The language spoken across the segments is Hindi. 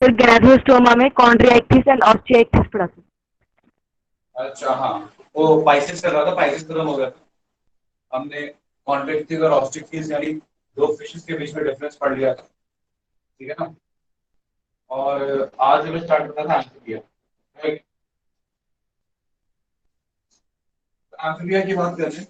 फिर गैस्ट्रोस्टोमा में कॉन्ड्रियाइटिस एंड ऑस्टियाइटिस पढ़ा था। अच्छा हाँ, वो पाइसिस कर रहा था, पाइसिस खत्म हो गया था। हमने कॉन्ट्रैक्टिस और ऑस्टिक्टिस यानी दो फिशेस के बीच में डिफरेंस पढ़ लिया था, ठीक है ना। और आज हमें स्टार्ट करना था एम्फीबिया। एम्फीबिया की बात करें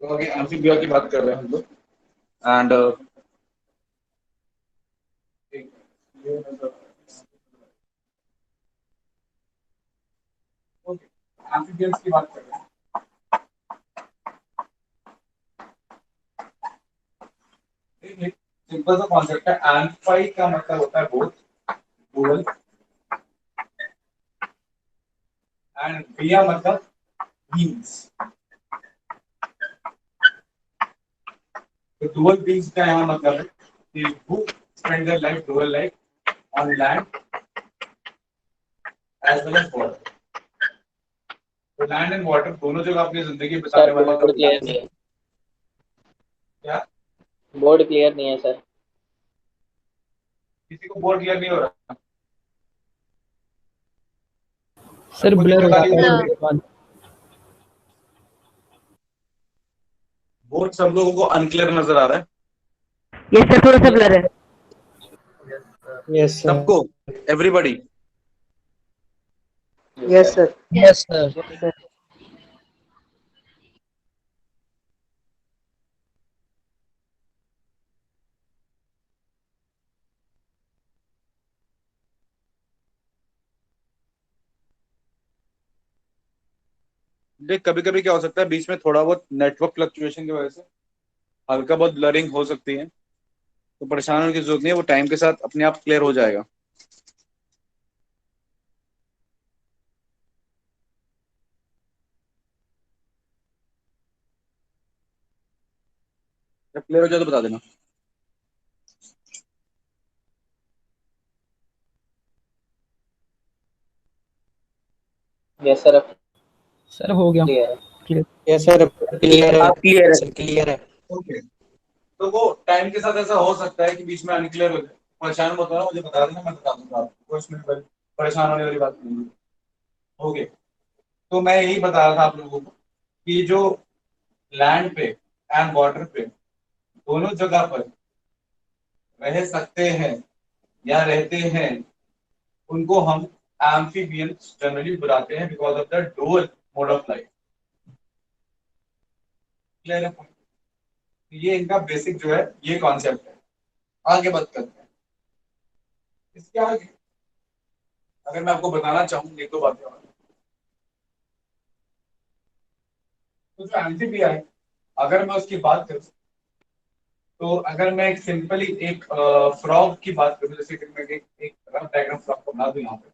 तो अभी एम्फीबिया की बात कर रहे हैं हम लोग। एंड एम्फीबियंस की बात कर रहे हैं। सिंपल सा कॉन्सेप्ट है, एम्फाई का मतलब होता है बोथ, डुअल, एंड बिया मतलब बीन्स। तो डुअल बीन्स का यहाँ मतलब है कि who spend their life dual life on land as well as water। तो लैंड एंड वाटर दोनों जगह अपनी जिंदगी सर बिताने वाले बोर्ड लोग क्लियर यहाँ नहीं है। क्या, बोर्ड क्लियर नहीं है सर। किसी को बोर्ड क्लियर नहीं हो रहा? सर सबको ब्लर हो दिक्कत आ रही जाता है है बोलने बोर्ड? के बाद। बोर्ड सब लोगों को अनक्लियर नजर आ रहा है? यस सर, थोड़ा सा ब्लर है। Yes sir. सबको, everybody? Yes sir. Yes sir. Yes sir. देख कभी कभी क्या हो सकता है, बीच में थोड़ा बहुत नेटवर्क फ्लक्चुएशन की वजह से हल्का बहुत ब्लरिंग हो सकती है, तो परेशान होने की जरूरत नहीं है, वो टाइम के साथ अपने आप क्लियर हो जाएगा। जब क्लियर हो जाए तो बता देना। यस सर, अब सर हो गया क्लियर है। क्लियर। यस सर क्लियर है। आप क्लियर है। सर क्लियर है। ओके, तो वो टाइम के साथ ऐसा हो सकता है कि बीच में अनक्लियर हो जाए। परेशान मत होना, मुझे बता देना, मैं बता दूंगा आपको, इसमें परेशान होने वाली बात नहीं है। ओके, तो मैं यही बता रहा था आप लोगों को कि जो लैंड पे एंड वाटर पे दोनों जगह पर रह सकते हैं या रहते हैं, उनको हम एम्फीबियंस जनरली बुलाते हैं because of the dual mode of life. Clear है? ये इनका बेसिक जो है ये कॉन्सेप्ट है। आगे बात करते हैं इसके आगे। अगर मैं आपको बताना चाहूँ एक दो बातें और, तो जो एम्फीबिया है, अगर मैं उसकी बात करूँ, तो अगर मैं एक सिंपली एक फ्रॉग की बात करूँ, जैसे कि मैं एक रफ डायग्राम फ्रॉग को बना दूं यहाँ पे।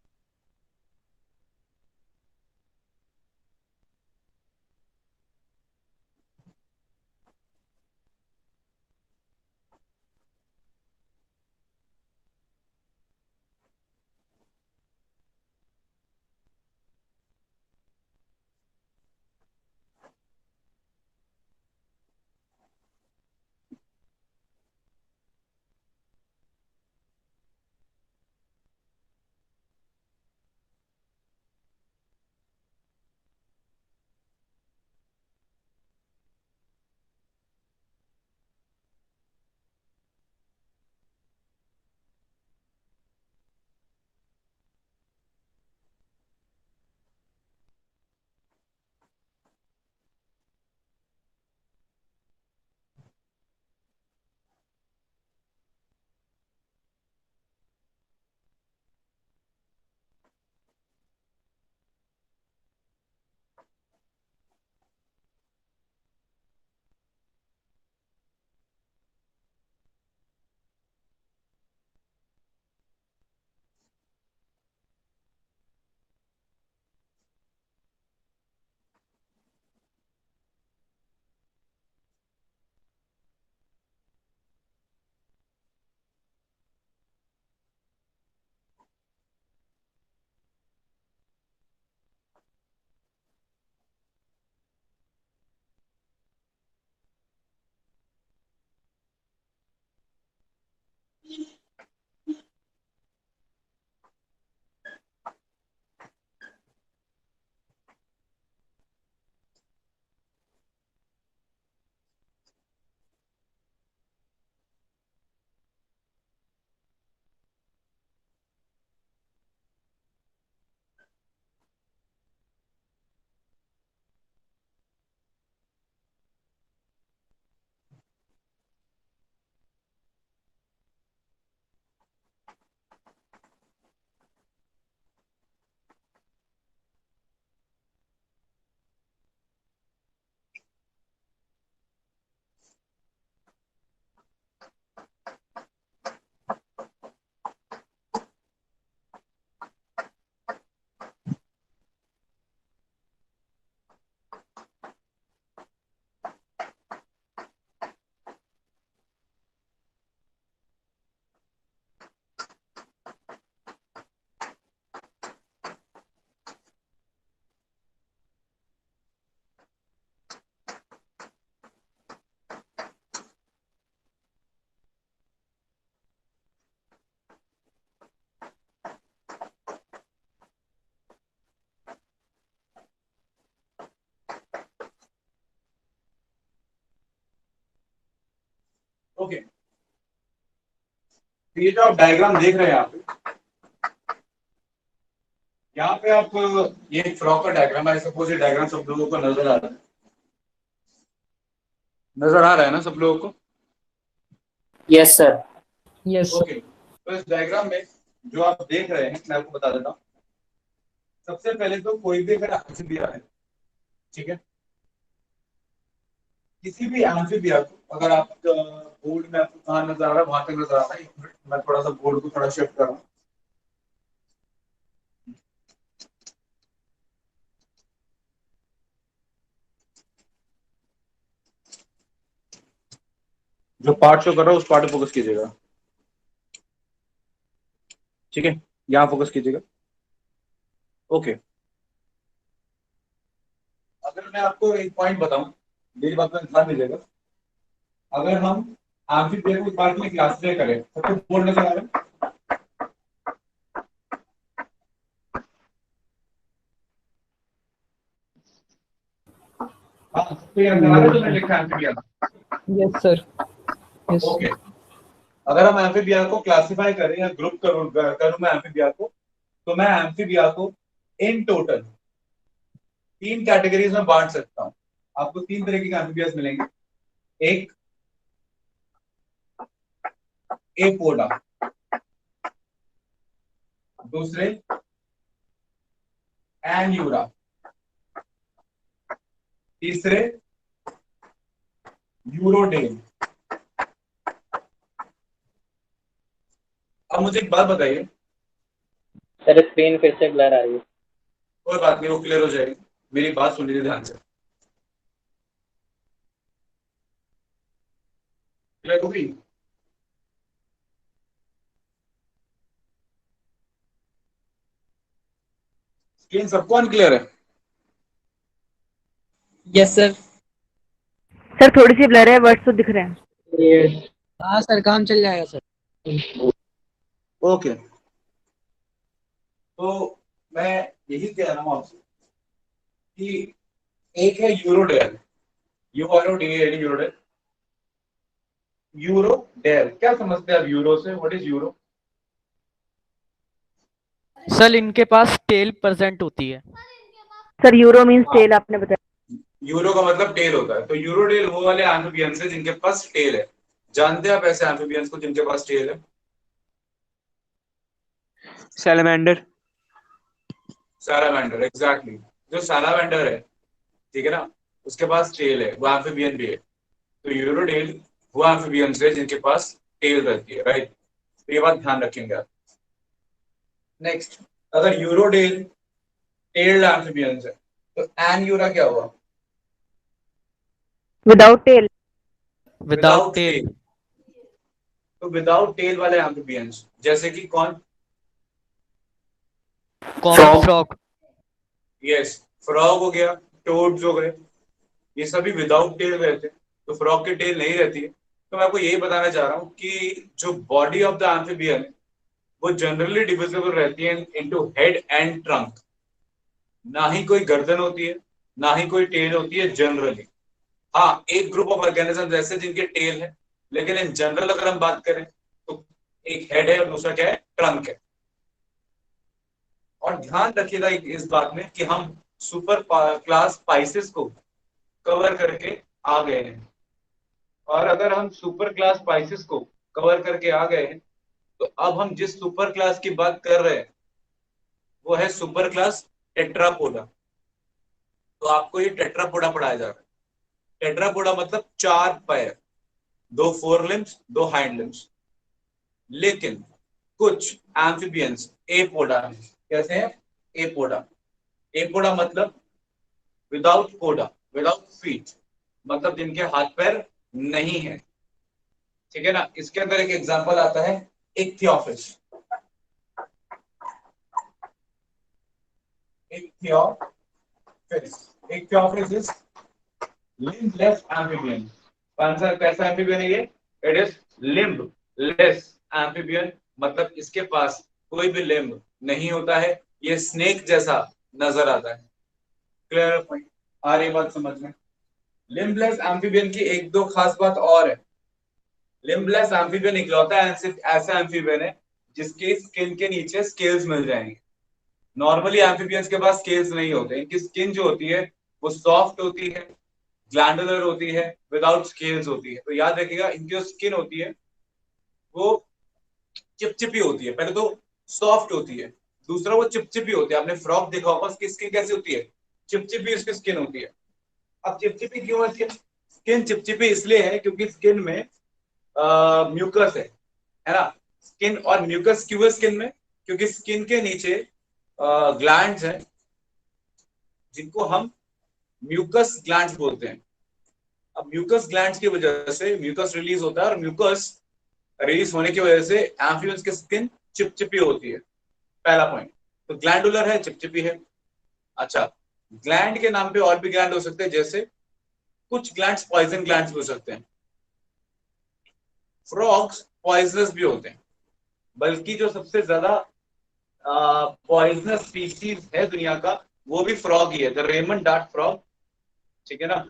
ये जो आप डायग्राम देख रहे हैं यहाँ पे आप ये एक फ्रॉक का डायग्राम है। सपोज ये डायग्राम सब लोगों को नजर आ रहा है, नजर आ रहा है ना सब लोगों को? Yes sir. Yes sir. Okay, तो इस डायग्राम में जो आप देख रहे हैं मैं आपको बता देता हूँ। सबसे पहले तो कोई भी अगर एम्फीबिया है, ठीक है, किसी भी एम्फीबिया को अगर आप बोर्ड में आपको कहाँ नजर आ रहा है वहां तक नजर आ रहा है। एक मिनट, मैं थोड़ा सा बोर्ड को थोड़ा शिफ्ट कर रहा हूँ। जो पार्ट शो कर रहा है उस पार्ट पे फोकस कीजिएगा, ठीक है, यहाँ फोकस कीजिएगा। ओके, अगर मैं आपको एक पॉइंट बताऊं, मेरी बात में ध्यान दीजिएगा। अगर हम एम्फीबिया को पार्ट में क्लासिफाई करें तो बोर्ड नजर आ रहा है? हाँ, तो ये नजर आ रहा है जो मैंने लिखा है amphibia. Yes sir. Yes. Okay, अगर हम एम्फीबिया को क्लासिफाई करें या ग्रुप करूं मैं एम्फीबिया को, तो मैं एम्फीबिया को इन टोटल 3 कैटेगरीज में बांट सकता हूं। आपको 3 तरह के एम्फीबियास मिलेंगे। एक एपोडा, दूसरे एन्यूरा, तीसरे यूरोडेल। अब मुझे एक बात बताइए। सर स्क्रीन फिर से ब्लर आ रही है। कोई बात नहीं, वो क्लियर हो जाएगी। मेरी बात सुन लीजिए ध्यान से। क्लियर होगी? स्क्रीन सबको अनक्लियर है? Yes sir. सर थोड़ी सी ब्लर है, वर्ड्स तो दिख रहे हैं। हाँ सर, काम चल जाएगा सर। ओके, तो मैं यही कह रहा हूं आपसे कि एक है यूरोडेल, यूरोडेल। यूरोडेल क्या समझते हैं आप यूरो से? What is euro? सर इनके पास टेल प्रेजेंट होती है। सर यूरो मीन्स हाँ, टेल आपने बताया। यूरो का मतलब टेल होता है, तो यूरोडेल वो वाले एम्फीबियंस है जिनके पास टेल है। जानते हैं आप ऐसे एम्फीबियंस को जिनके पास टेल है? सैलमेंडर। Salamander, exactly. जो सैलामेंडर है, ठीक है ना, उसके पास टेल है, वो एम्फीबियन भी है। तो यूरोडेल वो एम्फीबियंस है जिनके पास टेल रहती है, राइट? तो ये बात ध्यान रखेंगे आप। नेक्स्ट, अगर यूरोडेल टेल्ड एम्फीबियंस है तो एन्यूरा क्या हुआ? Without tail. Without tail. Tail. तो विदाउट टेल वाले एम्फीबियंस जैसे कि कौन? Common frog. यस, फ्रॉग हो गया, टोड्स हो गए, ये सभी विदाउट टेल रहते हैं। तो फ्रॉग की टेल नहीं रहती है। तो मैं आपको यही बताना चाह रहा हूँ कि जो बॉडी ऑफ द एम्फीबियन है वो जनरली डिविजिबल रहती है इनटू हेड एंड ट्रंक। ना ही कोई गर्दन होती है, ना ही कोई टेल होती है जनरली। हाँ, एक ग्रुप ऑफ ऑर्गेनिज्म ऐसे जिनके टेल है, लेकिन इन जनरल अगर हम बात करें तो एक हेड है और दूसरा क्या है? ट्रंक है। और ध्यान रखिएगा इस बात में कि हम सुपर क्लास स्पाइसेस को कवर करके आ गए हैं। और अगर हम सुपर क्लास स्पाइसेस को कवर करके आ गए हैं तो अब हम जिस सुपर क्लास की बात कर रहे हैं वो है सुपर क्लास टेट्रापोडा। तो आपको ये टेट्रापोडा पढ़ाया जा रहा है। टेट्रापोडा मतलब 4 पैर, 2 फोर लिम्स, 2 हाइंड लिम्स। लेकिन कुछ एम्फीबियंस एपोडा है। कैसे हैं? एपोडा। एपोडा मतलब विदाउट कोडा, विदाउट फीट, मतलब जिनके हाथ पैर नहीं है, ठीक है ना। इसके अंदर एक एग्जांपल आता है Ichthyophis. Ichthyophis, Ichthyophis is limbless amphibian. कौन सा कैसा एम्फीबियन है ये? इट इज लिम्बलेस एम्फीबियन, मतलब इसके पास कोई भी लिम्ब नहीं होता है, ये स्नेक जैसा नजर आता है। Clear point? आ रही बात समझ में? लिम्बलेस एम्फीबियन की एक दो खास बात और है। लिम्बलेस एम्फीबियन इकलौता ऐसा एम्फीबियन है जिसके स्किन के नीचे स्केल्स मिल जाएंगे। नॉर्मली एम्फीबियंस के पास स्केल्स नहीं होते, इनकी स्किन जो होती है वो सॉफ्ट होती है, ग्लैंडुलर होती है, विदाउट स्केल्स होती है। तो याद रखिएगा, इनकी जो स्किन होती है वो चिपचिपी होती है। पहले तो सॉफ्ट होती है, दूसरा वो चिपचिपी होती है। आपने फ्रॉक देखा होगा, उसकी स्किन कैसी होती है? चिपचिपी उसकी स्किन होती है। अब चिपचिपी क्यों है स्किन? स्किन चिपचिपी इसलिए है क्योंकि स्किन में म्यूकस है ना। स्किन और म्यूकस क्यों है स्किन में? क्योंकि स्किन के नीचे ग्लैंड्स हैं जिनको हम म्यूकस ग्लैंड्स बोलते हैं। अब म्यूकस ग्लैंड्स की वजह से म्यूकस रिलीज होता है, और म्यूकस रिलीज होने की वजह से एम्फीबियंस की स्किन चिपचिपी होती है। पहला पॉइंट। तो ग्लैंडुलर है, चिपचिपी है। अच्छा, ग्लैंड के नाम पे और भी ग्लैंड हो सकते हैं, जैसे कुछ ग्लैंड्स पॉइजन ग्लैंड्स भी हो सकते हैं। फ्रॉग्स पॉइजनस भी होते हैं, बल्कि जो सबसे ज्यादा पॉइजनस स्पीशीज है दुनिया का वो भी फ्रॉग ही है, द रेमंड डार्ट फ्रॉग, ठीक है ना,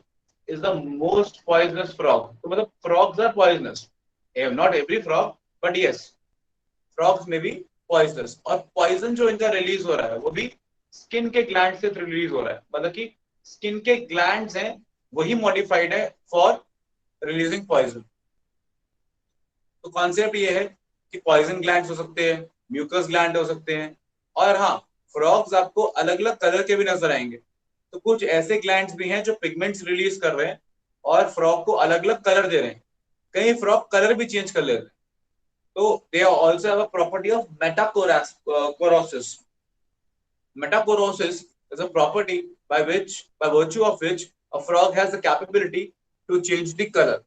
is the most poisonous frog. तो मतलब frogs are poisonous, not every frog but yes, frogs में भी पॉइजनस। और पॉइजन जो इनका रिलीज हो रहा है वो भी स्किन के ग्लैंड से रिलीज हो रहा है, मतलब कि स्किन के ग्लैंड्स हैं वही मॉडिफाइड है फॉर रिलीजिंग पॉइजन। तो कॉन्सेप्ट ये है कि पॉइजन ग्लैंड्स हो सकते हैं, म्यूकस ग्लैंड हो सकते हैं, और हाँ, फ्रॉग्स आपको अलग अलग कलर के भी नजर आएंगे। तो कुछ ऐसे ग्लैंड्स भी हैं जो पिगमेंट्स रिलीज कर रहे हैं और फ्रॉग को अलग अलग कलर दे रहे हैं। कई फ्रॉग कलर भी चेंज कर ले रहे हैं। तो they also have a property of metachrosis. Metaporosis is a property by virtue of which a frog has the capability to change the color.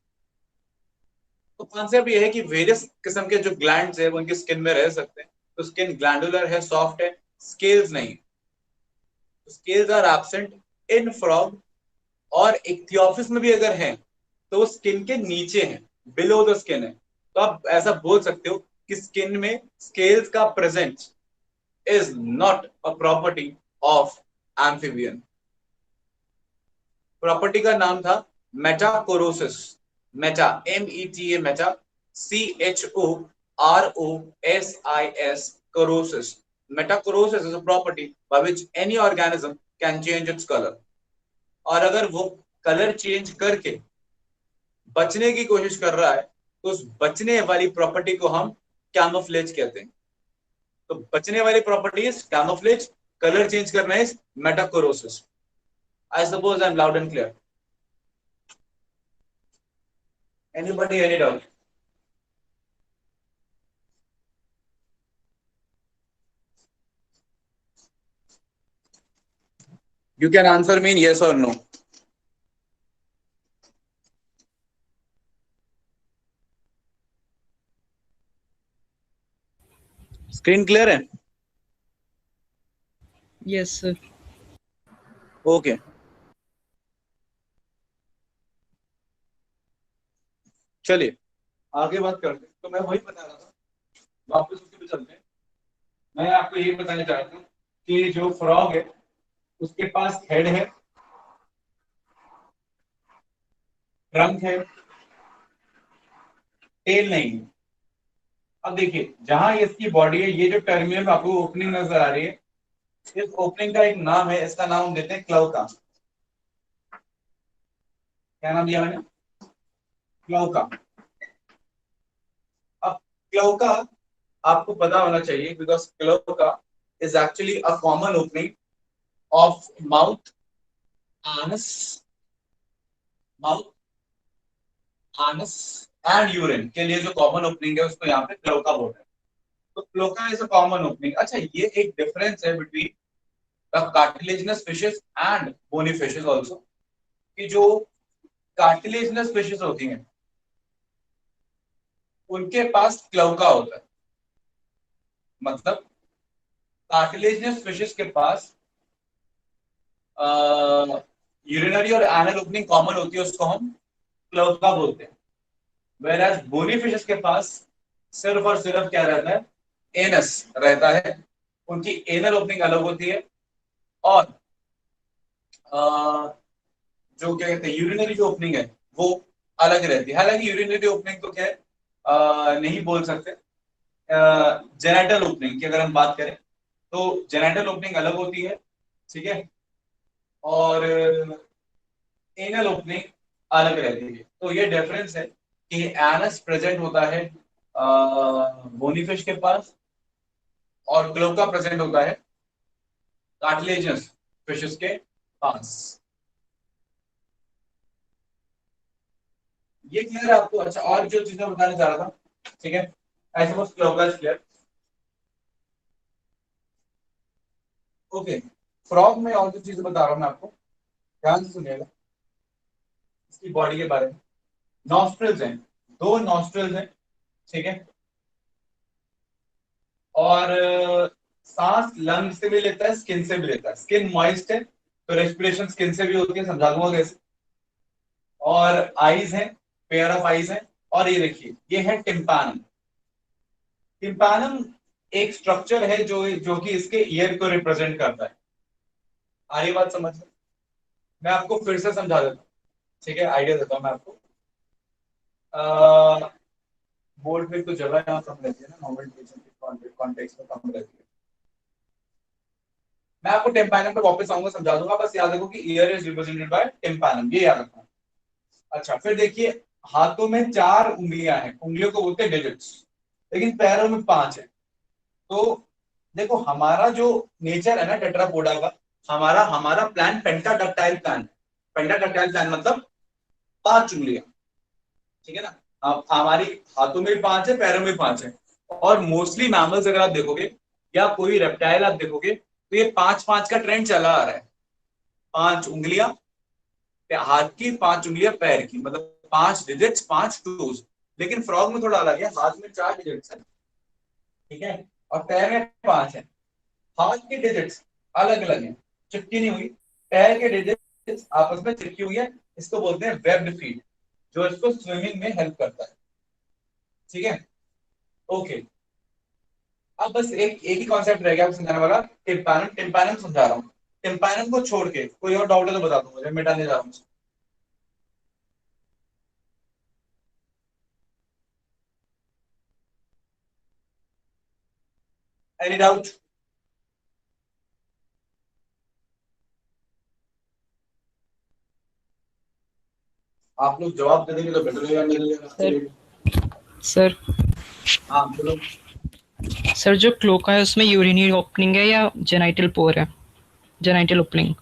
तो कॉन्सेप्ट ये है कि वेरियस किस्म के जो ग्लैंड्स है वो उनकी स्किन में रह सकते हैं। तो स्किन ग्लैंडुलर है, सॉफ्ट है, स्केल्स नहीं। Scales are absent in frog, और इक्थियोफिस में भी अगर हैं तो वो स्किन के नीचे हैं, बिलो द स्किन है। तो आप ऐसा बोल सकते हो कि स्किन में स्केल्स का presence is not a property of amphibian. Property का नाम था मेटाकोरोसिस। Meta, META, Meta, CHOROSIS, कोरोसिस। Metacosis is a property by which any organism can change its color. और अगर वो कलर चेंज करके बचने की कोशिश कर रहा है तो उस बचने वाली प्रॉपर्टी को हम कैमोफ्लेज कहते हैं। तो बचने वाली property is camouflage, colour change करना is metachrosis. I suppose I am loud and clear. Anybody, any doubt? You can answer me in yes or no. Screen clear है? Yes, sir. ओके, चलिए आगे बात करते हैं। तो मैं वही बता रहा था, वापस उसी पे चलते हैं। मैं आपको यही बताना चाहता हूँ कि जो फ्रॉग है उसके पास हेड है, ट्रंक है, टेल नहीं है। अब देखिए, जहां इसकी बॉडी है, ये जो टर्मिनल आपको ओपनिंग नजर आ रही है, इस ओपनिंग का एक नाम है, इसका नाम हम देते हैं क्लोका। क्या नाम दिया मैंने? क्लोका। अब क्लोका आपको पता होना चाहिए, because cloaca is actually a common opening of mouth, anus, mouth, anus and urine के लिए जो कॉमन ओपनिंग है उसको यहाँ पे क्लोका बोलते हैं। तो cloaca is a common opening. अच्छा, ये एक डिफरेंस है between the cartilaginous fishes and bony fishes also, कि जो कार्टिलेजिनस फिशेस होती हैं उनके पास क्लोका होता है। मतलब कार्टिलेजिनस फिशेस के पास यूरिनरी और एनल ओपनिंग कॉमन होती है, उसको हम क्लोका बोलते हैं। वेराज बोनी फिशेस के पास सिर्फ और सिर्फ क्या रहता है? एनस रहता है। उनकी एनल ओपनिंग अलग होती है, और जो क्या कहते हैं यूरिनरी जो ओपनिंग है वो अलग रहती है। हालांकि यूरिनरी ओपनिंग तो क्या है, नहीं बोल सकते। जेनेटल ओपनिंग की अगर हम बात करें तो जेनेटल ओपनिंग अलग होती है, ठीक है, और एनल ओपनिंग अलग रहती है। तो ये डिफरेंस है कि एनस प्रेजेंट होता है बोनीफिश के पास और क्लोका प्रेजेंट होता है कार्टिलेजियस फिशेस के पास। ये क्लियर है आपको? अच्छा, और जो चीजें बताना चाह रहा था, ठीक है, I suppose cloaca is clear. Okay, frog में और जो चीजें बता रहा हूं मैं आपको, ध्यान से सुनिएगा इसकी बॉडी के बारे में। नॉस्ट्रल्स हैं, दो नॉस्ट्रल्स हैं, ठीक है, और सांस लंग से भी लेता है, स्किन से भी लेता है। स्किन मॉइस्ट है तो रेस्पिरेशन स्किन से भी होती है, समझा दूंगा कैसे। और आईज है, पेयर ऑफ आईज है। और ये देखिए, ये है टिम्पानम। टिम्पानम एक स्ट्रक्चर है जो कि इसके ईयर को रिप्रेजेंट करता है। आ रही बात समझ में? मैं आपको फिर से समझा देता हूँ, ठीक है, आइडिया देता हूँ मैं आपको। बोर्ड पे तो जगह यहाँ कम रहती है ना, नॉर्मल कॉन्टेक्स्ट में कम रहती है। मैं आपको टिम्पानम पे वापस आऊंगा, समझा दूंगा, बस याद रखो कि ईयर इज रिप्रेजेंटेड बाय टिम्पानम, ये याद रखना। अच्छा, फिर देखिए, हाथों में 4 उंगलियां हैं, उंगलियों को बोलते हैं डिजिट्स, लेकिन पैरों में 5 है। तो देखो, हमारा जो नेचर है ना टेट्रापोडा का, हमारा हमारा प्लान पेंटाडक्टाइल प्लान है। पेंटाडक्टाइल प्लान मतलब 5 उंगलियां, ठीक है ना। अब हमारी हाथों में भी 5 है, पैरों में भी 5 है। और मोस्टली मैमल्स अगर आप देखोगे या कोई रेप्टाइल आप देखोगे तो ये 5-5 का ट्रेंड चला आ रहा है। 5 उंगलियां हाथ की, 5 उंगलियां पैर की, मतलब 5 डिजिट्स, 5 टूज। लेकिन फ्रॉग में थोड़ा अलग है, हाथ में 4 डिजिट्स है, ठीक है, और पैर में 5 है। हाथ की डिजिट्स अलग अलग है, चिपकी नहीं हुई। पैर के डिजिट्स आपस में चिपकी हुई है, इसको बोलते हैं वेब्ड फीट, जो इसको स्विमिंग में हेल्प करता है, ठीक है। ओके, अब बस एक ही कॉन्सेप्ट रह गया समझाने वाला, टिम्पैनम। टिम्पैनम समझा रहा हूँ। टिम्पैनम को छोड़ के कोई और डाउट है तो बता दूंगा, मुझे मिटाने जा रहा हूँ। Any doubt? आप लोग जवाब दे देंगे तो बेटर होगा मेरे लिए, आपके लिए। सर हाँ बोलो। सर जो क्लोका है उसमें यूरिनरी ओपनिंग है या जेनाइटल पोर है? Genital opening.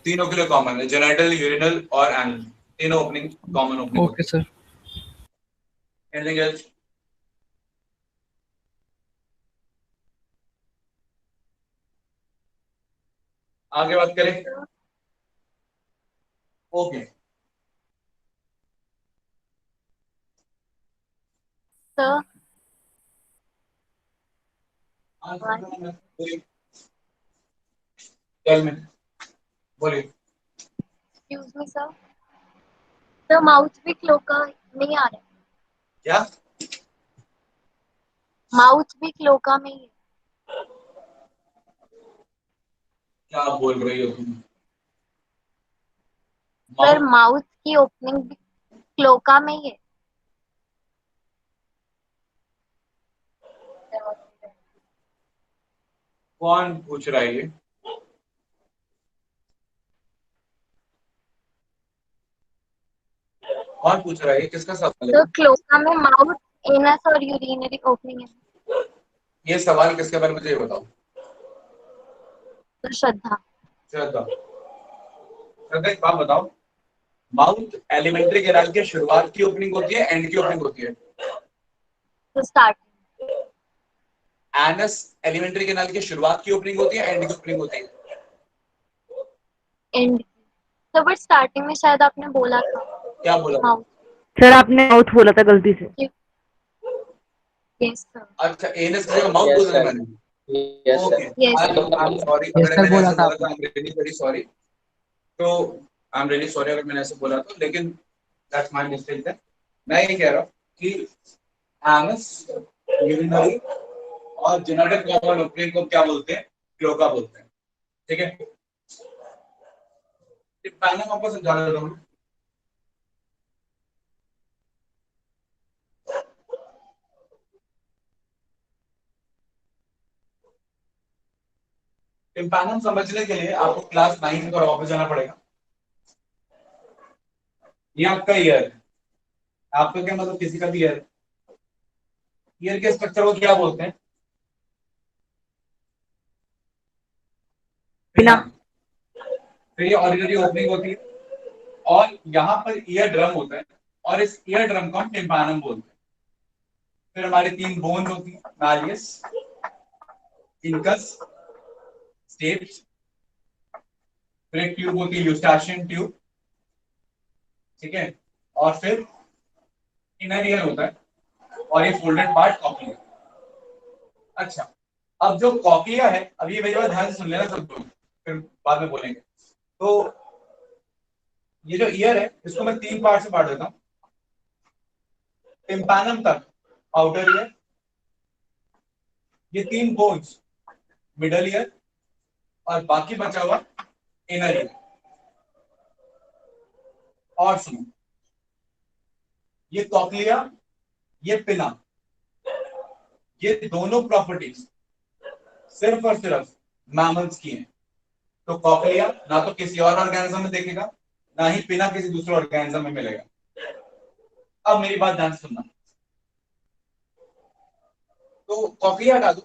तीनों के लिए कॉमन है, जेनाइटल, यूरिनल और एनल, तीनों ओपनिंग कॉमन ओपनिंग ओके होती सर। है। Anything else? आगे बात करें। ओके, Sir, टेल मी, बोलिए। excuse me, sir. The mouth भी क्लोका नहीं आ रहा है। क्या माउथ भी क्लोका में ही है। क्या आप बोल रही हो तुम? सर माउथ माउथ की ओपनिंग भी क्लोका में ही है। कौन पूछ रहा है ये? कौन पूछ रहा है ये? किसका सवाल है? तो क्लोका में माउथ, एनस और यूरिनरी ओपनिंग है। ये सवाल किसके बारे में, मुझे ये बताओ। तो श्रद्धा। श्रद्धा, श्रद्धा एक बात बताओ, माउथ एलिमेंट्री कैनाल की शुरुआत की ओपनिंग होती है, एंड की ओपनिंग होती है? तो स्टार्ट एनस एलिमेंट्री कैनाल की शुरुआत की ओपनिंग होती है, एंड की ओपनिंग होती है? एंड। तो बट स्टार्टिंग में शायद आपने बोला था क्या बोला? माउथ। सर आपने माउथ बोला था गलती से। Yes sir. अच्छा, एनस की जगह माउथ Yes, बोल रहे sir. मैंने। Yes, sir. Okay, yes I am sorry yes अगर सर मैंने बोला ऐसे था बोला तो, आपने। I am really very sorry. तो आई एम रियली सॉरी अगर मैंने ऐसे बोला तो, लेकिन दैट्स माय मिस्टेक है। मैं ये कह रहा हूँ कि एनस, यूरिनरी और जेनेटिक कॉमन ओपनिंग को क्या बोलते हैं? क्लोका बोलते हैं, ठीक है। पहले मैं आपको समझा देता हूँ। टिम्पैनम समझने के लिए आपको क्लास 9 का वापस जाना पड़ेगा। ये आपका ईयर है, आपका क्या मतलब किसी का भी ईयर, ईयर के स्ट्रक्चर को क्या बोलते हैं? पिना। फिर ये ऑर्डिनरी ओपनिंग होती है और यहाँ पर ईयर ड्रम होता है और इस ईयर ड्रम को हम टिम्पैनम बोलते हैं। फिर हमारी 3 बोन होती है, मैलियस, इंकस, स्टेप्स। फिर एक ट्यूब होती है यूस्टाशियन ट्यूब, ठीक है, और फिर इनर ईयर होता है और ये फोल्डेड पार्ट कॉक्लिया। अच्छा, अब जो कॉक्लिया है, अब ये मेरी बात ध्यान से सुन लेना सब लोग, फिर बाद में बोलेंगे। तो ये जो ईयर है इसको मैं 3 पार्ट से बांट देता हूं। टिम्पैनम तक आउटर ईयर, ये 3 बोन्स मिडल ईयर और बाकी बचा हुआ इनर ईयर। और सुनो, ये कॉक्लिया, ये पिना, ये दोनों प्रॉपर्टीज सिर्फ और सिर्फ मैमल्स की हैं। तो कॉक्लिया ना तो किसी और ऑर्गेनिज्म में देखेगा, ना ही पिना किसी दूसरे ऑर्गेनिज्म में मिलेगा। अब मेरी बात ध्यान से सुनना। तो कॉक्लिया हटा दो,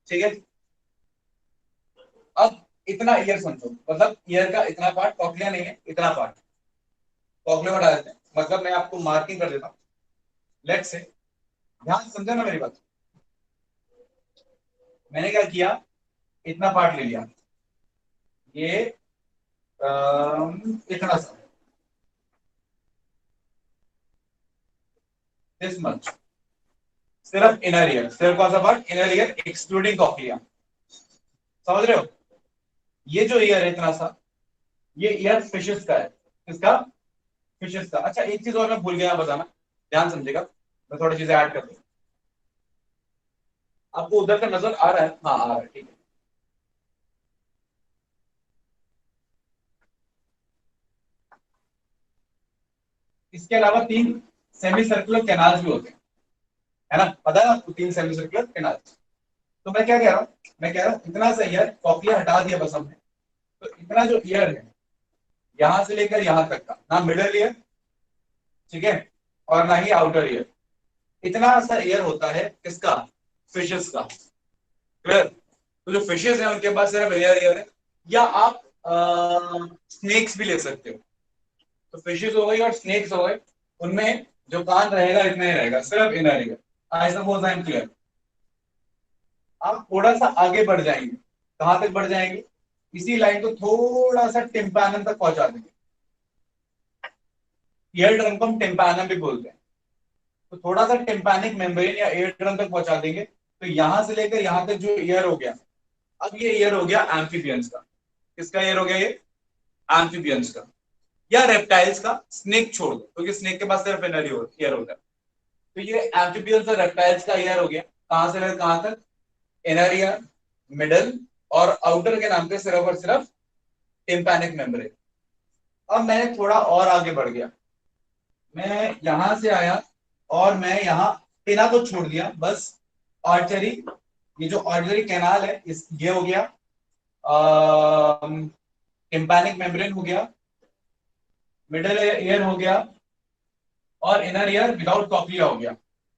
ठीक है। अब इतना ईयर समझो, मतलब ईयर का इतना पार्ट कॉक्लिया नहीं है, इतना पार्ट कॉक्लिया हटा देते हैं। मतलब मैं आपको मार्किंग कर देता हूं, लेट्स से, ध्यान से समझो ना मेरी बात। मैंने क्या किया, इतना पार्ट ले लिया, ये इतना सा, दिस मच, सिर्फ इनर ईयर, सिर्फ कौन सा part, inner ear excluding cochlea. समझ रहे हो? ये जो ईयर है इतना सा, ये ईयर फिशेस का है। किसका? फिशेस का। अच्छा, एक चीज और मैं भूल गया बताना, ध्यान समझेगा, मैं थोड़ी चीजें ऐड कर दूं। आपको उधर का नजर आ रहा है? हाँ आ रहा है, ठीक है। इसके अलावा 3 सेमी सर्कुलर कैनाल्स भी होते हैं, है ना, पता है आपको 3 सेमी सर्कुलर कैनाल्स। तो मैं क्या कह रहा हूँ, मैं कह रहा हूँ इतना सा ईयर कॉक्लिया हटा दिया बस हमने, तो इतना जो ईयर है यहां से लेकर यहां तक का, ना मिडल ईयर, ठीक है, और ना ही आउटर ईयर, इतना सा ईयर होता है किसका? फिशेस का। क्लियर? तो जो फिशेस हैं उनके पास सिर्फ ईयर है, या आप स्नेक्स भी ले सकते हो। तो फिशेस हो गई और स्नेक्स हो गए, उनमें जो कान रहेगा इतना ही रहेगा, सिर्फ inner ear. I suppose I M clear. आप थोड़ा सा आगे बढ़ जाएंगे, कहां तक बढ़ जाएंगे? इसी लाइन को थोड़ा सा टिम्पैनम तक पहुंचा देंगे। ईयर ड्रम को हम टिम्पैनम भी बोलते हैं। तो थोड़ा सा टिम्पैनिक मेम्ब्रेन या ईयर ड्रम तक पहुंचा देंगे, तो यहां से लेकर यहां तक जो ईयर हो गया, अब ये ईयर हो गया एम्फीबियंस का। किसका ईयर हो गया? ये एम्फीबियंस का या रेप्टाइल्स का। स्नेक छोड़ दो, क्योंकि स्नेक के पास सिर्फ इनर ईयर होता है। तो ये एम्फीबियंस और रेप्टाइल्स का ईयर हो गया, कहां से लेकर कहां तक? इनर ईयर, मिडल और आउटर के नाम पे सिर्फ और सिर्फ टिम्पैनिक मेम्ब्रेन। अब मैं थोड़ा और आगे बढ़ गया, मैं यहां से आया और मैं यहाँ पिना को छोड़ दिया, बस आर्टरी, ये जो आर्टरी कैनाल है इस, ये हो गया टिम्पैनिक मेम्ब्रेन हो गया, मिडल ईयर हो गया और इनर ईयर विदाउट कॉक्लिया हो गया।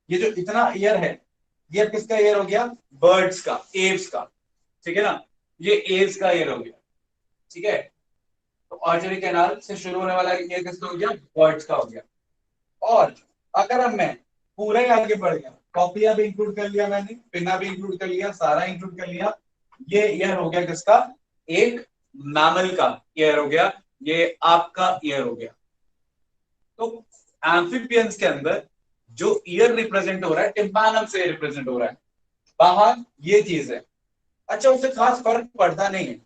ये जो इतना ईयर है ये किसका ईयर हो गया? बर्ड्स का, एव्स का, ठीक है ना, ये एव्स का ईयर हो गया, ठीक है। तो आर्टरी कैनाल से शुरू होने वाला ईयर किसका हो गया? बर्ड्स का हो गया। और अगर अब मैं पूरा ही आगे बढ़ गया, कॉक्लिया भी इंक्लूड कर लिया मैंने, पिना भी इंक्लूड कर लिया, सारा इंक्लूड कर लिया, ये ईयर हो गया किसका? एक मैमल का ईयर हो गया, ये आपका ईयर हो गया। तो एम्फीबियंस के अंदर जो ईयर रिप्रेजेंट हो रहा है टिम्पैनम से रिप्रेजेंट हो रहा है, बाहर ये चीज है। अच्छा, उससे खास फर्क पड़ता नहीं है।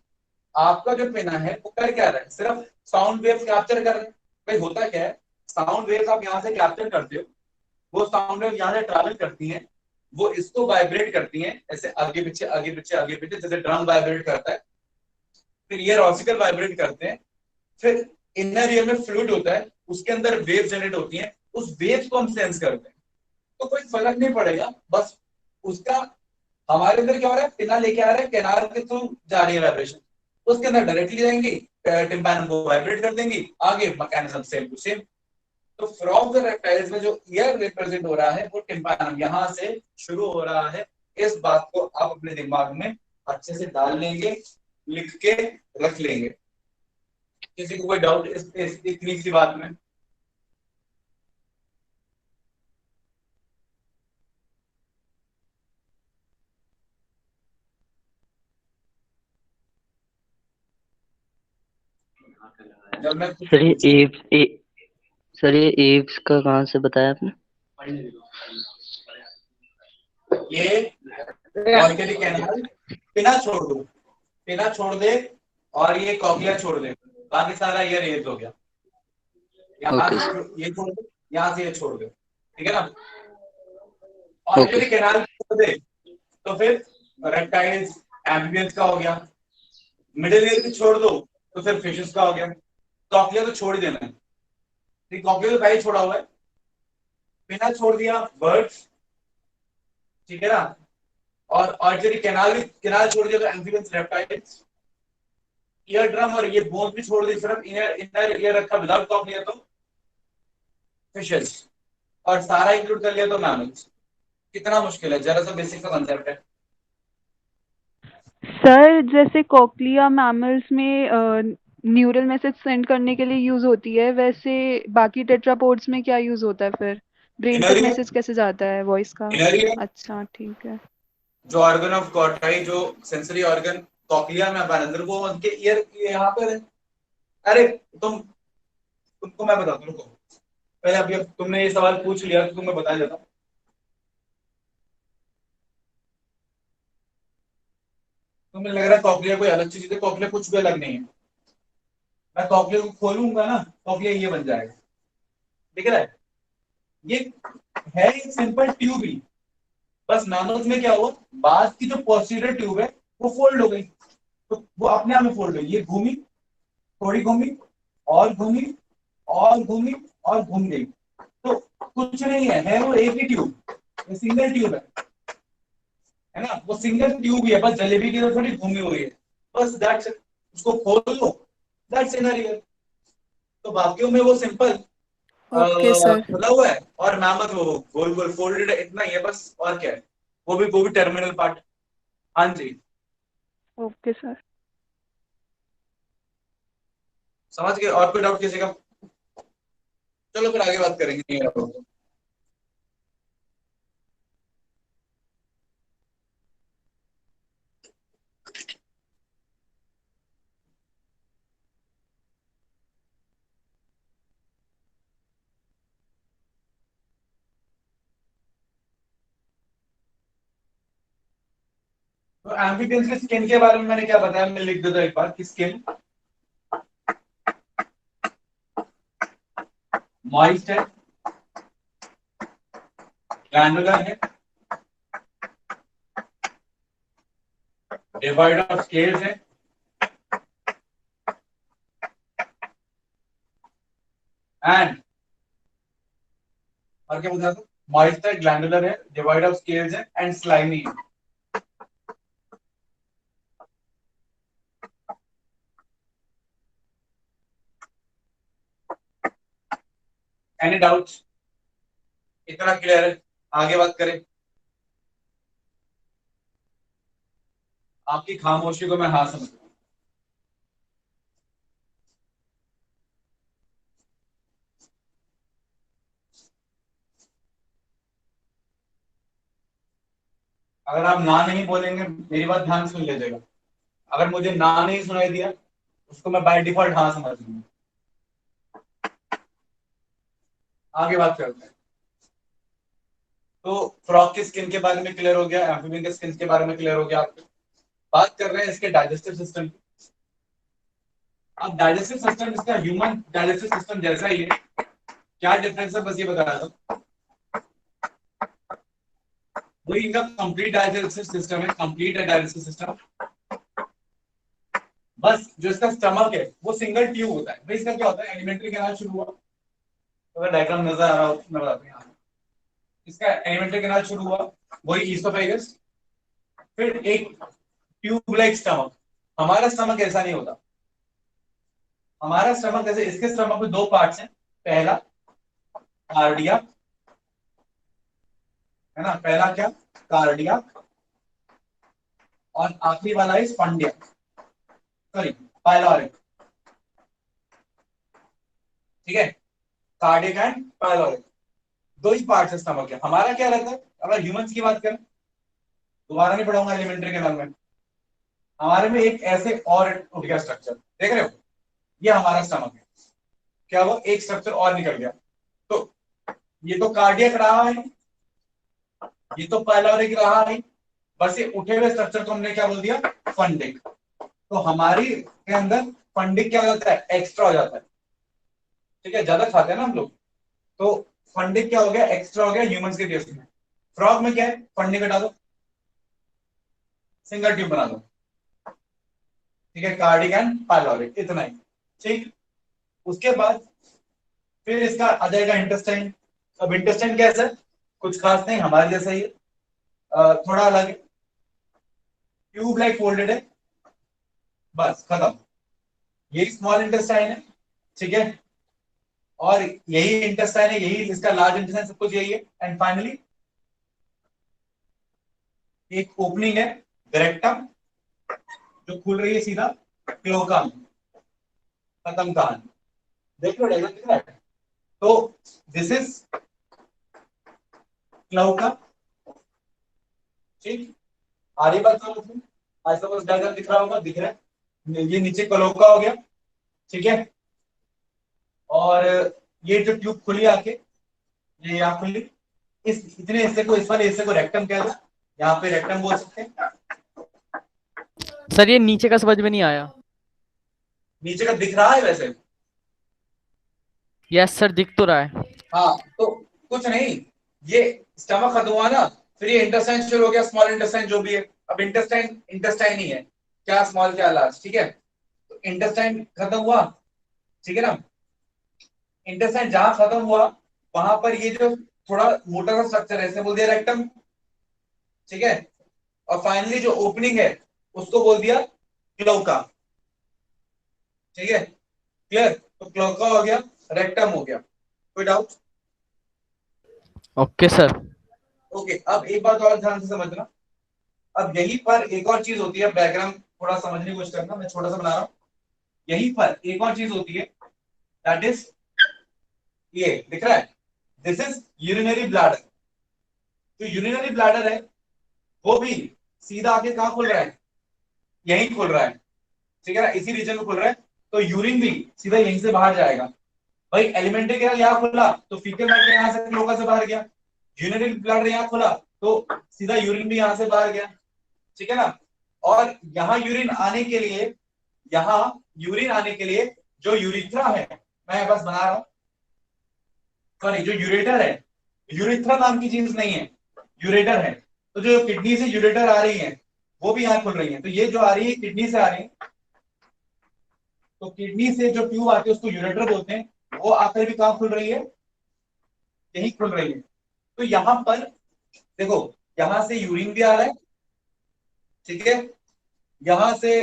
आपका जो पिना है वो कर क्या रहा है? सिर्फ साउंड वेव्स कैप्चर कर रहे हैं। भाई होता क्या है, साउंड वेव्स आप यहाँ से कैप्चर करते हो, वो साउंड वेव यहाँ से ट्रैवल करती हैं, वो इसको वाइब्रेट करती हैं, ऐसे आगे पीछे आगे पीछे आगे पीछे, जैसे ड्रम वाइब्रेट करता है। फिर ईयर ऑसिकल वाइब्रेट करते हैं, फिर इनर ईयर में फ्लूइड होता है, उसके अंदर वेव जनरेट होती हैं, उस वेव को हम सेंस करते हैं। तो कोई फर्क नहीं पड़ेगा, बस उसका हमारे अंदर क्या हो रहा है, पिना लेके आ रहा है, कैनाल के थ्रू जा रही है वाइब्रेशन, उसके अंदर डायरेक्टली जाएंगी, टिम्पैनम को वाइब्रेट कर देंगी, आगे मैकेनिज्म सेम टू सेम। तो फ्रॉम द रेप्टाइल्स में जो ईयर रिप्रेजेंट हो रहा है वो टिम्पैनम यहां से शुरू हो रहा है। इस बात को आप अपने दिमाग में अच्छे से डाल लेंगे, लिख के रख लेंगे। किसी को कोई डाउट इस इतनी सी बात में? जब मैं सर ये सर ये एव्स का कहाँ से बताया आपने? ये ऑर्गेनिक कैनाल पिना छोड़ दो, पिना छोड़ दे और ये कॉकलिया छोड़ दे, बाकी सारा ये रेज हो गया। यहाँ ओके से ये छोड़ दो, यहाँ से ये छोड़ दो, ठीक है ना। ओके ऑर्गेनिक कैनाल छोड़ दे तो फिर रेप्टाइल्स एम्फिबियंस का हो गया। मिडिल ईयर को छोड़ दो तो फिर फिशेस का हो गया। कॉकलिया तो छोड़ ही देना है, ठीक, कॉकलिया तो पहले छोड़ा हुआ है। पिना छोड़ दिया, बर्ड्स, ठीक है ना। और ऑर्गेनिक कैनाल छोड़ दिया तो एम्फिबियंस, रेप्टाइल्स। ईयर ड्रम और ये बोन भी छोड़ दी, सिर्फ इनर ईयर रखा विदाउट कॉकलिया तो फिशेस, और सारा इंक्लूड कर लिया तो मैमल्स। कितना मुश्किल है, जरा सा बेसिक का कंसेप्ट है। सर जैसे कोक्लिया मैमल्स में न्यूरल मैसेज सेंड करने के लिए यूज होती है, वैसे बाकी टेट्रापोड्स में क्या यूज होता है फिर? ब्रेन इनर तक ईयर, मैसेज कैसे जाता है वॉइस का? इनर ईयर अच्छा ठीक है। जो ऑर्गन ऑफ कॉर्टाई, जो सेंसरी ऑर्गन कॉकलिया में अंदर, वो उनके ईयर यहाँ पर है। अरे तुमको मैं बताता हूँ, रुको पहले। अभी तुमने ये सवाल पूछ लिया तो तुम्हें बता देता हूँ। तुम्हें लग रहा है कॉकलिया कोई अलग चीज है, कॉकलिया कुछ भी अलग नहीं है। मैं कॉकलिया को खोलूंगा ना, कॉकलिया ये बन जाएगा, दिख रहा है? ये है एक सिंपल ट्यूब ही, बस मैमल्स में क्या हुआ, बाज की जो पोस्टीरियर ट्यूब है वो फोल्ड हो गई, तो वो अपने आप में फोल्ड हुई, ये घूमी, थोड़ी घूमी, और घूमी, और घूमी, और घूम गई। तो कुछ नहीं है वो एक ही ट्यूब, ये सिंगल ट्यूब है ना, वो सिंगल ट्यूब ही है, बस जलेबी की तरह थोड़ी घूमी हुई है, बस दैट्स इट। उसको खोल लो, दैट्स इनर ईयर। तो बाकियों में वो सिंपल ओके सर। खुला हुआ है, और मैमथ वो गोल गोल फोल्डेड है, इतना ही है बस, और क्या है। वो भी टर्मिनल पार्ट। हाँ जी, ओके सर। समझ गए? और कोई डाउट किसी का? चलो फिर आगे बात करेंगे, नहीं रहा होगा। तो एम्फिबियंस की स्किन के बारे में मैंने क्या बताया, मैं लिख देता हूं एक बार कि स्किन मॉइस्ट है, ग्लैंडुलर है, डिवाइड ऑफ स्केल्स है, एंड और क्या बताया था, मॉइस्ट है, ग्लैंडुलर है, डिवाइड ऑफ स्केल्स है, एंड स्लाइमी है। Any doubts? इतना क्लियर है? आगे बात करें। आपकी खामोशी को मैं हाँ समझ रहा हूं। अगर आप ना नहीं बोलेंगे, मेरी बात ध्यान सुन लीजिएगा, अगर मुझे ना नहीं सुनाई दिया उसको मैं बाय डिफॉल्ट हाँ समझ लूंगा। आगे बात करते हैं। तो फ्रॉग की स्किन के बारे में क्लियर हो गया, एम्फिबियन के स्किन के बारे में क्लियर हो गया। आपको बात कर रहे हैं इसके डाइजेस्टिव सिस्टम की। अब डाइजेस्टिव सिस्टम इसका ह्यूमन डाइजेस्टिव सिस्टम जैसा ही है, क्या डिफरेंस है बस ये बता रहा था। वही इनका कंप्लीट डाइजेस्टिव सिस्टम है, कंप्लीट डाइजेस्टिव सिस्टम। बस जो इसका स्टमक है वो सिंगल ट्यूब होता है। भाई इसका क्या होता है, एलिमेंट्री कैनाल शुरू हुआ, तो अगर डायग्राम नजर आ रहा हो मैं बताता हूँ। इसका एलिमेंट्री कैनाल शुरू हुआ, वही ईसोफेगस, फिर एक ट्यूब लाइक स्टमक। हमारा स्टमक ऐसा नहीं होता। हमारा स्टमक जैसे इसके स्टमक में दो पार्ट्स हैं, पहला कार्डिया, है ना, पहला क्या, कार्डिया, और आखिरी वाला है स्पॉन्डिया, सॉरी पाइलोरिक। ठीक है, कार्डियक एंड पाइलोरिक, दो ही पार्ट्स है स्टमक के। हमारा क्या रहता है, अगर ह्यूमंस की बात करें, दोबारा नहीं पढ़ाऊंगा एलिमेंट्री के नाम में, हमारे में एक ऐसे और उठ गया स्ट्रक्चर, देख रहे हो, ये हमारा स्टमक है, क्या वो एक स्ट्रक्चर और निकल गया। तो ये तो कार्डियक रहा है, ये तो पाइलोरिक रहा है, बस ये उठे हुए स्ट्रक्चर को हमने क्या बोल दिया, फंडिक। तो हमारी के अंदर फंडिक क्या हो जाता है, एक्स्ट्रा हो जाता है। ठीक है, ज्यादा खाते हैं ना हम लोग, तो फंडिक क्या हो गया, एक्स्ट्रा हो गया ह्यूमंस के केस में। फ्रॉग में क्या है, फंडिक हटा दो, सिंगल ट्यूब बना दो। ठीक है, कार्डिक एंड पाइलोरिक, इतना ही। ठीक, उसके बाद फिर इसका आ जाएगा इंटेस्टाइन। अब इंटेस्टाइन कैसा है, कुछ खास नहीं, हमारे जैसा ही है, थोड़ा अलग है, ट्यूब लाइक फोल्डेड है, बस खत्म। यही स्मॉल इंटेस्टाइन है, ठीक है, और यही इंटेस्टाइन है, यही इसका लार्ज इंटेस्टाइन, सब कुछ यही है। एंड फाइनली एक ओपनिंग है रेक्टम, जो खुल रही है सीधा क्लोका में, खत्म कहानी। देख लो डायग्राम दिख रहा है। तो दिस इज क्लोका, ठीक, आगे बात करो, आज सपोज डायग्राम दिख रहा होगा, दिख रहा है, ये नीचे क्लोका हो गया, ठीक है, और ये जो ट्यूब खुली आके, ये यहाँ खुली, इस इतने हिस्से को, इस वाले हिस्से को रेक्टम कह दो, यहाँ पे रेक्टम बोल सकते हैं। सर ये नीचे का समझ में नहीं आया। नीचे का दिख रहा है वैसे, यस सर दिख तो रहा है। हाँ, तो कुछ नहीं, ये स्टमक खत्म हुआ ना, फिर ये इंटेस्टाइन शुरू हो गया, स्मॉल इंटेस्टाइन जो भी है। अब इंटेस्टाइन इंटेस्टाइन ही है, क्या स्मॉल क्या लार्ज, ठीक है। तो इंटेस्टाइन खत्म हुआ, ठीक है ना, इंटेस्टाइन जहां खत्म हुआ वहां पर ये जो थोड़ा मोटा सा स्ट्रक्चर है, इसे बोल दिया रेक्टम, ठीक है, और फाइनली जो ओपनिंग है उसको बोल दिया क्लोका, ठीक है, क्लियर। तो क्लोका हो गया, रेक्टम हो गया, कोई डाउट? Okay sir. ओके, अब एक बात और ध्यान से समझना, अब यहीं पर एक और चीज होती है, बैकग्राउंड थोड़ा समझने की कोशिश करना, मैं छोटा सा बना रहा हूं। यहीं पर एक और चीज होती है, दैट इज ये दिख रहा है, दिस इज यूरिनरी ब्लैडर। जो यूरिनरी ब्लैडर है वो भी सीधा आके कहां खुल रहा है, यहीं खुल रहा है, ठीक है ना, इसी रीजन में खुल रहा है। तो यूरिन भी सीधा यहीं से बाहर जाएगा। भाई एलिमेंट्री केनाल यहाँ खुला तो फीकल मैटर यहाँ से क्लोका से बाहर गया, यूरिनरी ब्लैडर यहाँ खुला तो सीधा यूरिन भी यहाँ से बाहर गया, ठीक है ना। और यहाँ यूरिन आने के लिए, यहाँ यूरिन आने के लिए जो यूरिथ्रा है, मैं बस बना रहा हूं, सॉरी, जो यूरेटर है, यूरिथ्रा नाम की चीज नहीं है, यूरेटर है। तो जो किडनी से यूरेटर आ रही है वो भी यहाँ खुल रही है। तो ये जो आ रही है किडनी से आ रही है, तो किडनी से जो ट्यूब आती है उसको यूरेटर बोलते हैं, वो आकर भी कहां खुल रही है, यही खुल रही है। तो यहां पर देखो, यहां से यूरिन भी आ रहा है, ठीक है, यहां से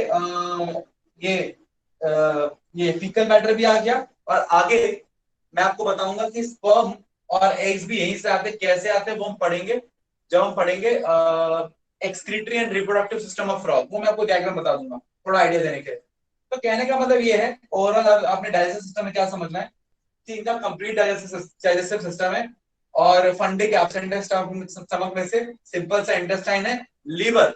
ये फीकल मैटर भी आ गया, और आगे मैं आपको बताऊंगा कि स्पर्म और एग्स भी यहीं से आते, कैसे आते हैं वो हम पढ़ेंगे जब हम पढ़ेंगे excretory and reproductive system of frog, वो मैं आपको डायग्राम बता दूंगा थोड़ा आइडिया देने के। तो कहने का मतलब ये है, ओवरऑल आपने डाइजेस्टिव सिस्टम में क्या समझना है कि इनका कंप्लीट डाइजेस्टिव सिस्टम है, और फंडिक एब्सेंट है स्टमक में से, सिंपल सा इंटेस्टाइन है, लीवर,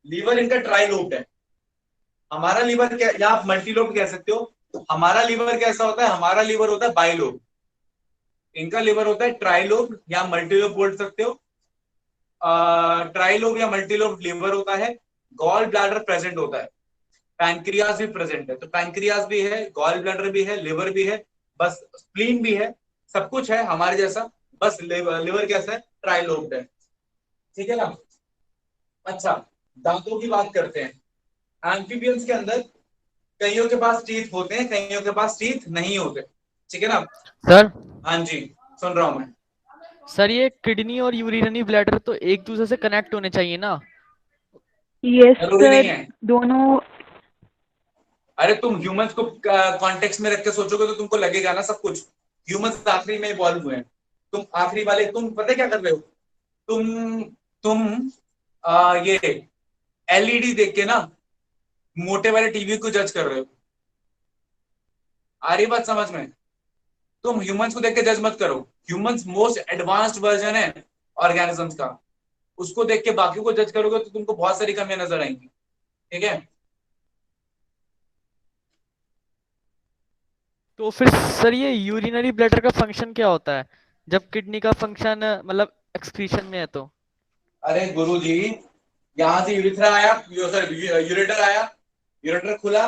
लीवर इनका ट्राइलोब्ड है। हमारा लीवर क्या, या आप मल्टीलोब्ड कह सकते हो। हमारा लीवर कैसा होता है, हमारा लीवर होता है बाइलोब, इनका लीवर होता है ट्राइलोब या मल्टीलोब बोल सकते हो। ट्राइलोब या मल्टीलोब लीवर होता है, गॉल ब्लैडर प्रेजेंट होता है, पैनक्रियाज भी प्रेजेंट है। तो पैनक्रियाज भी है, गॉल ब्लैडर भी है, लिवर भी है, बस स्प्लीन भी है, सब कुछ है हमारे जैसा, बस लिवर कैसा है, ट्राइलोब्ड है, ठीक है ना। अच्छा, दांतों की बात करते हैं। एम्फीबियंस के अंदर कईयों के पास टीथ होते हैं, कईयों के पास टीथ नहीं होते, ठीक है ना। सर हाँ जी, सुन रहा हूं मैं। सर ये किडनी और यूरिनरी ब्लैडर तो एक दूसरे से कनेक्ट होने चाहिए ना, यस जरूरी नहीं सर, है। दोनों। अरे तुम ह्यूमंस को कॉन्टेक्स्ट में रख के सोचोगे तो तुमको लगेगा ना सब कुछ। ह्यूमंस आखिरी में इवॉल्व हुए हैं। तुम आखिरी वाले, तुम पता है क्या कर रहे हो? तुम ये एलईडी देख के ना मोटे वाले टीवी को जज कर रहे हो। आ रही बात समझ में? तुम ह्यूमंस को देख के जज मत करो। ह्यूमंस मोस्ट एडवांस्ड वर्जन है ऑर्गेनिजम्स का। उसको देख के बाकी को जज करोगे तो तुमको बहुत सारी कमियां नजर आएंगी। ठीक है? तो फिर सर ये यूरिनरी ब्लैडर का फंक्शन क्या होता है जब किडनी का फंक्शन मतलब एक्सक्रीशन में है तो? अरे गुरु जी, यहां से यूरिथ्रा आया, सॉरी यूरेटर आया, यूरेटर खुला,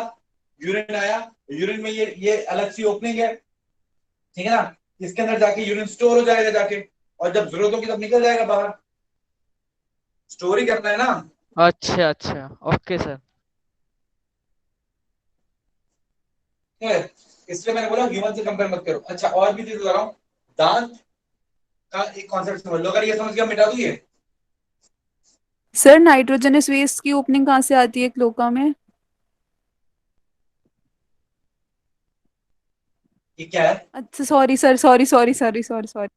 यूरिन आया, यूरिन में ये अलग सी ओपनिंग है, ठीक है ना? इसके अंदर जाके यूरिन स्टोर हो जाएगा जाके, और जब जरूरत होगी तब निकल जाएगा बाहर। स्टोर ही करना है ना। अच्छा अच्छा, ओके सर। ठीक है? इसलिए मैंने बोला ह्यूमन से कंपेयर मत करो। अच्छा, और भी चीज बता रहा हूँ। दांत का एक कॉन्सेप्ट समझ लो। अगर ये समझ गया, मिटा दूं ये। सर नाइट्रोजनस वेस्ट की ओपनिंग कहाँ से आती है क्लोका में? ये क्या है? अच्छा सॉरी सर, सॉरी।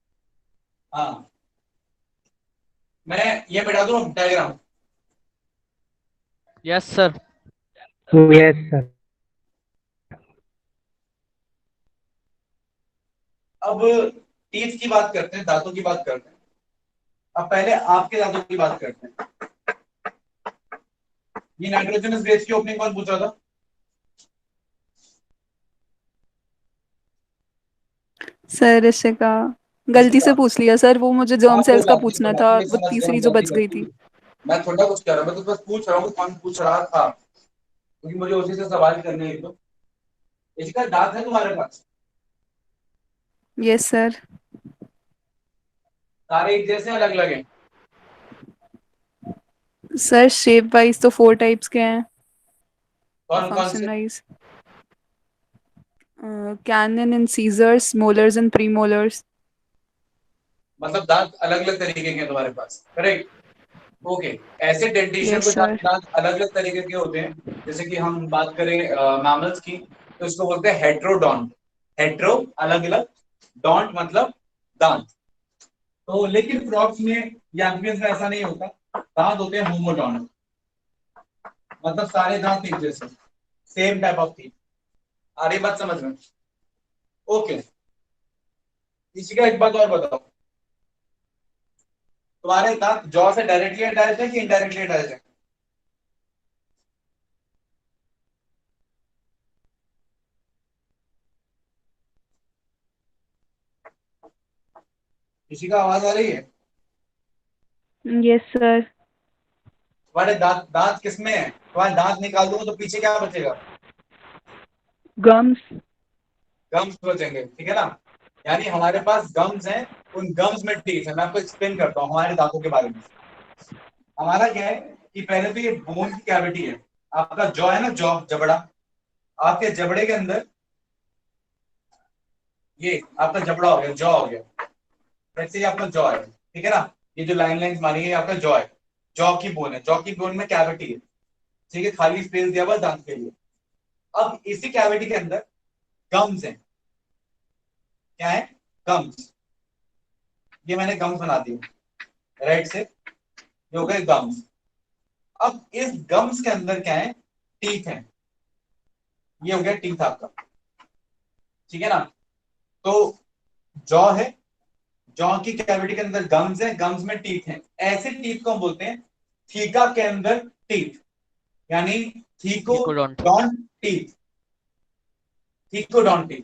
हाँ, मैं ये मिटा दूं diagram. Yes sir. Yes sir. अब टीथ की बात करते हैं, दांतों की बात करते हैं। अब पहले आपके दांतों की बात करते हैं। ये नाइट्रोजनस बेस की ओपनिंग कौन पूछ रहा था? सर इशिका, गलती से इशिका। पूछ लिया सर, वो मुझे जर्म हाँ, कोई सेल्स का बात नहीं, कोई पूछना बात था, नहीं, मैं वो समझ गया हूँ, तीसरी जो गलती बच गई गलती थी। हुई। मैं थोड़ा कुछ कह रहा हूँ, मैं तो बस पूछ रहा हूँ कौन पूछ रहा था, क्योंकि मुझे उसी से सवाल करने हैं। तो इसका दांत है तुम्हारे पास? Yes sir. सारे एक जैसे अलग अलग हैं? सर शेप वाइज तो 4 टाइप्स के हैं, कौन कौन फंक्शन से? Wise canine and incisors, molars and premolars. मतलब दांत अलग अलग तरीके के हैं तुम्हारे पास, करेक्ट? ओके। ऐसे डेंटिशन यस को जहाँ सर। दांत अलग अलग तरीके के होते हैं, जैसे कि हम बात करें मैमल्स की, तो इसको बोलते हैं हेट्रोडॉन्ट। हेट्रो अलग अलग, डॉन्ट मतलब दांत। तो लेकिन फ्रॉग्स में या एम्फिबियंस में ऐसा नहीं होता। दांत होते हैं होमोडॉन्ट, मतलब सारे दांत एक जैसे, सेम टाइप ऑफ टीथ। आ रही बात समझ में? ओके। इसी का एक बात और बताओ, तुम्हारे दांत जॉ से डायरेक्टली अटैच है कि इनडायरेक्टली अटैच है? किसी का आवाज आ रही है? Yes sir. तुम्हारे दांत दांत किसमें है? तुम्हारे दांत निकाल दूंगा तो पीछे क्या बचेगा? गम्स। गम्स बचेंगे, ठीक है ना? यानी हमारे पास गम्स हैं, उन गम्स में टीथ है। मैं आपको एक्सप्लेन करता हूँ हमारे दांतों के बारे में। हमारा क्या है कि पहले तो ये बोन की कैविटी है। आपका जॉ है ना, जॉ जबड़ा, आपके जबड़े के अंदर ये आपका जबड़ा हो गया, जॉ हो गया। वैसे ही आपका जॉ है, ठीक है ना? ये जो लाइन लाइन मारी है, ये आपका जॉ है। जॉ की बोन है, जॉ की बोन में कैविटी है, ठीक है? खाली स्पेस दिया हुआ दांत के लिए। अब इसी कैविटी के अंदर गम्स है। क्या है? गम्स। ये मैंने गम्स बना दिए राइट से, ये हो गए गम्स। अब इस गम्स के अंदर क्या है? टीथ है। ये हो गया टीथ आपका, ठीक है ना? तो जॉ है, जॉ की कैविटी के अंदर गम्स है, गम्स में टीथ है। ऐसे टीथ को हम बोलते हैं थीका के अंदर टीथ, यानी thecodont. Thecodont teeth. Thecodont teeth.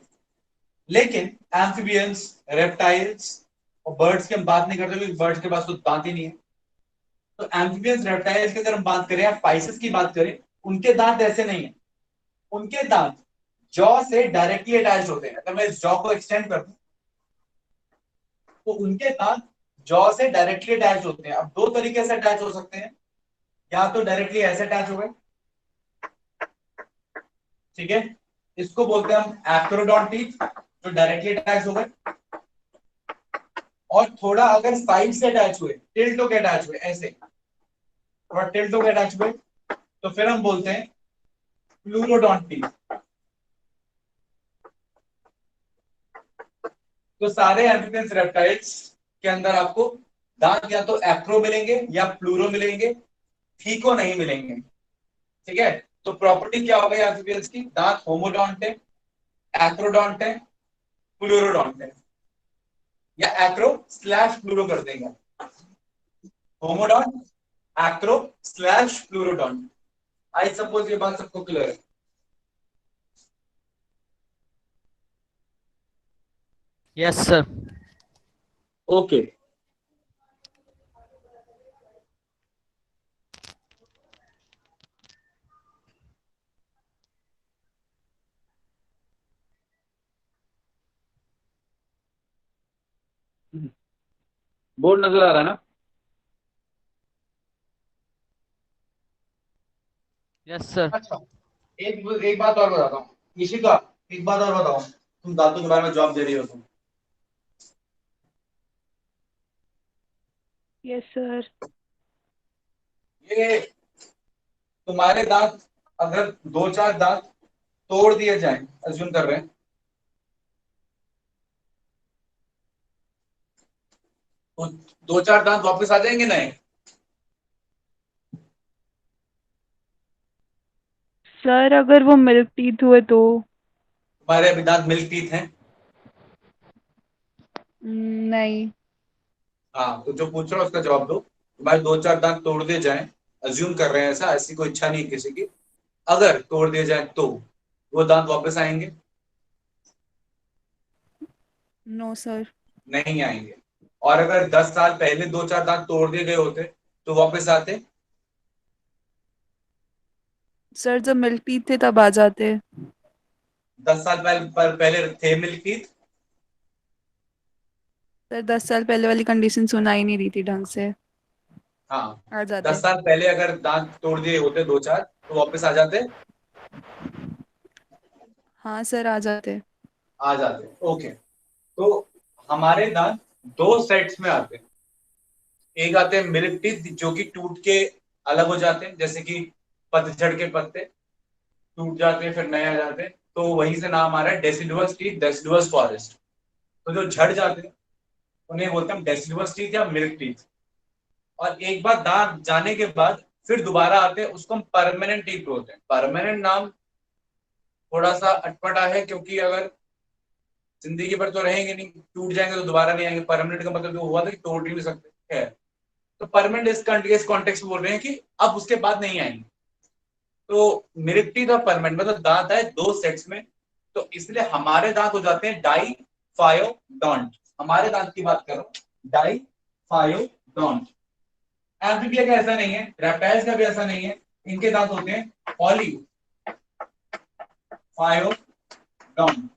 लेकिन एम्फिबियंस, रेप्टाइल्स और बर्ड्स की हम बात नहीं करते, क्योंकि बर्ड्स के पास तो दांत ही नहीं है। तो एम्फिबियंस, रेप्टाइल्स की अगर हम बात करें या फाइसिस की बात करें, उनके दांत ऐसे नहीं है। उनके दांत जॉ से डायरेक्टली अटैच होते हैं। अगर मैं इस जॉ को एक्सटेंड कर दूं तो उनके दांत जॉ से डायरेक्टली अटैच होते हैं। अब दो तरीके से अटैच हो सकते हैं, या तो डायरेक्टली ऐसे अटैच हो गए, ठीक है? इसको बोलते हैं हम एप्टेरोडॉन्ट टीथ, जो डायरेक्टली अटैच हो गए। और थोड़ा अगर साइड से अटैच हुए, टिल्ट होकर अटैच हुए ऐसे, थोड़ा टिल्ट हो गया अटैचमेंट, तो फिर हम बोलते हैं प्लूरोडॉन्ट टीथ। तो सारे एम्फीबियंस रेप्टाइल्स के अंदर आपको दांत या तो एक्रो मिलेंगे या प्लूरो मिलेंगे, थीको नहीं मिलेंगे। ठीक है, तो प्रॉपर्टी क्या हो गई एम्फीबियंस की? दांत होमोडॉन्ट है, एक्रोडॉन्ट है, प्लूरोडॉन्ट है, या एक्रो स्लैश प्लूरो कर देंगे, होमोडॉन्ट एक्रो स्लैश प्लूरोडॉन्ट। आई सपोज ये बात सबको क्लियर है। Yes sir. ओके, बोर्ड नजर आ रहा है ना? Yes sir. अच्छा, एक बात और बताता हूँ ईशिका, एक बात और बताओ, तुम दांतों के बारे में जॉब दे रही हो तुम। Yes sir. ये तुम्हारे दांत अगर 2-4 दांत तोड़ दिए जाएं, अज्यूम कर रहे हैं, तो 2-4 दांत वापस आ जाएंगे नए? सर अगर वो मिल्क टीथ हुए तो? तुम्हारे अभी दांत मिल्क टीथ हैं? नहीं। हाँ, तो जो पूछ रहा हो उसका जवाब दो। तुम्हारे 2-4 दांत तोड़ दिए जाएं, अज्यूम कर रहे हैं, ऐसा ऐसी कोई इच्छा नहीं है किसी की, अगर तोड़ दिए जाए तो वो दांत वापस आएंगे? No sir. नहीं आएंगे। और अगर 10 साल पहले 2-4 दांत तोड़ दिए गए होते तो वापस आते? सर जब मिल्क टीथ थे तब आ जाते। 10 साल पहले थे मिल्क टीथ? सर 10 साल पहले वाली कंडीशन सुनाई नहीं रही थी ढंग से। हाँ, आ 10 जाते। साल पहले अगर दांत तोड़ दिए होते 2-4 तो वापस आ जाते? हाँ सर आ जाते। आ जाते, ओके। तो हमारे दांत दो सेट्स में आते हैं। एक आते हैं मिल्क टीथ जो कि टूट के अलग हो जाते हैं, जैसे कि पतझड़ के पत्ते टूट जाते हैं फिर नए आ जाते हैं, तो वहीं से नाम आ रहा है डेसिडुअस टीथ, डेसिडुअस फॉरेस्ट। तो जो झड़ जाते हैं उन्हें बोलते हैं डेसिडुअस टीथ या मिल्क टीथ। और एक बार दांत जाने के बाद फिर दोबारा आते हैं, उसको हम परमानेंट टीथ बोलते हैं। परमानेंट नाम थोड़ा सा अटपटा है, क्योंकि अगर जिंदगी भर तो रहेंगे नहीं, टूट जाएंगे तो दोबारा नहीं आएंगे। परमानेंट का मतलब जो हुआ था कि तोड़ ही नहीं सकते है, तो परमानेंट इस कॉन्टेक्स्ट में बोल रहे हैं कि अब उसके बाद नहीं आएंगे। तो मिल्क टीथ और परमानेंट मतलब दांत आए दो सेट्स में, तो इसलिए हमारे दांत हो जाते हैं डाई फायोडोंट। हमारे दांत की बात करो, डाई फायोडोंट। एम्फीबिया का ऐसा नहीं है, रेप्टाइल्स का भी ऐसा नहीं है, इनके दांत होते हैं पॉली फायोडोंट।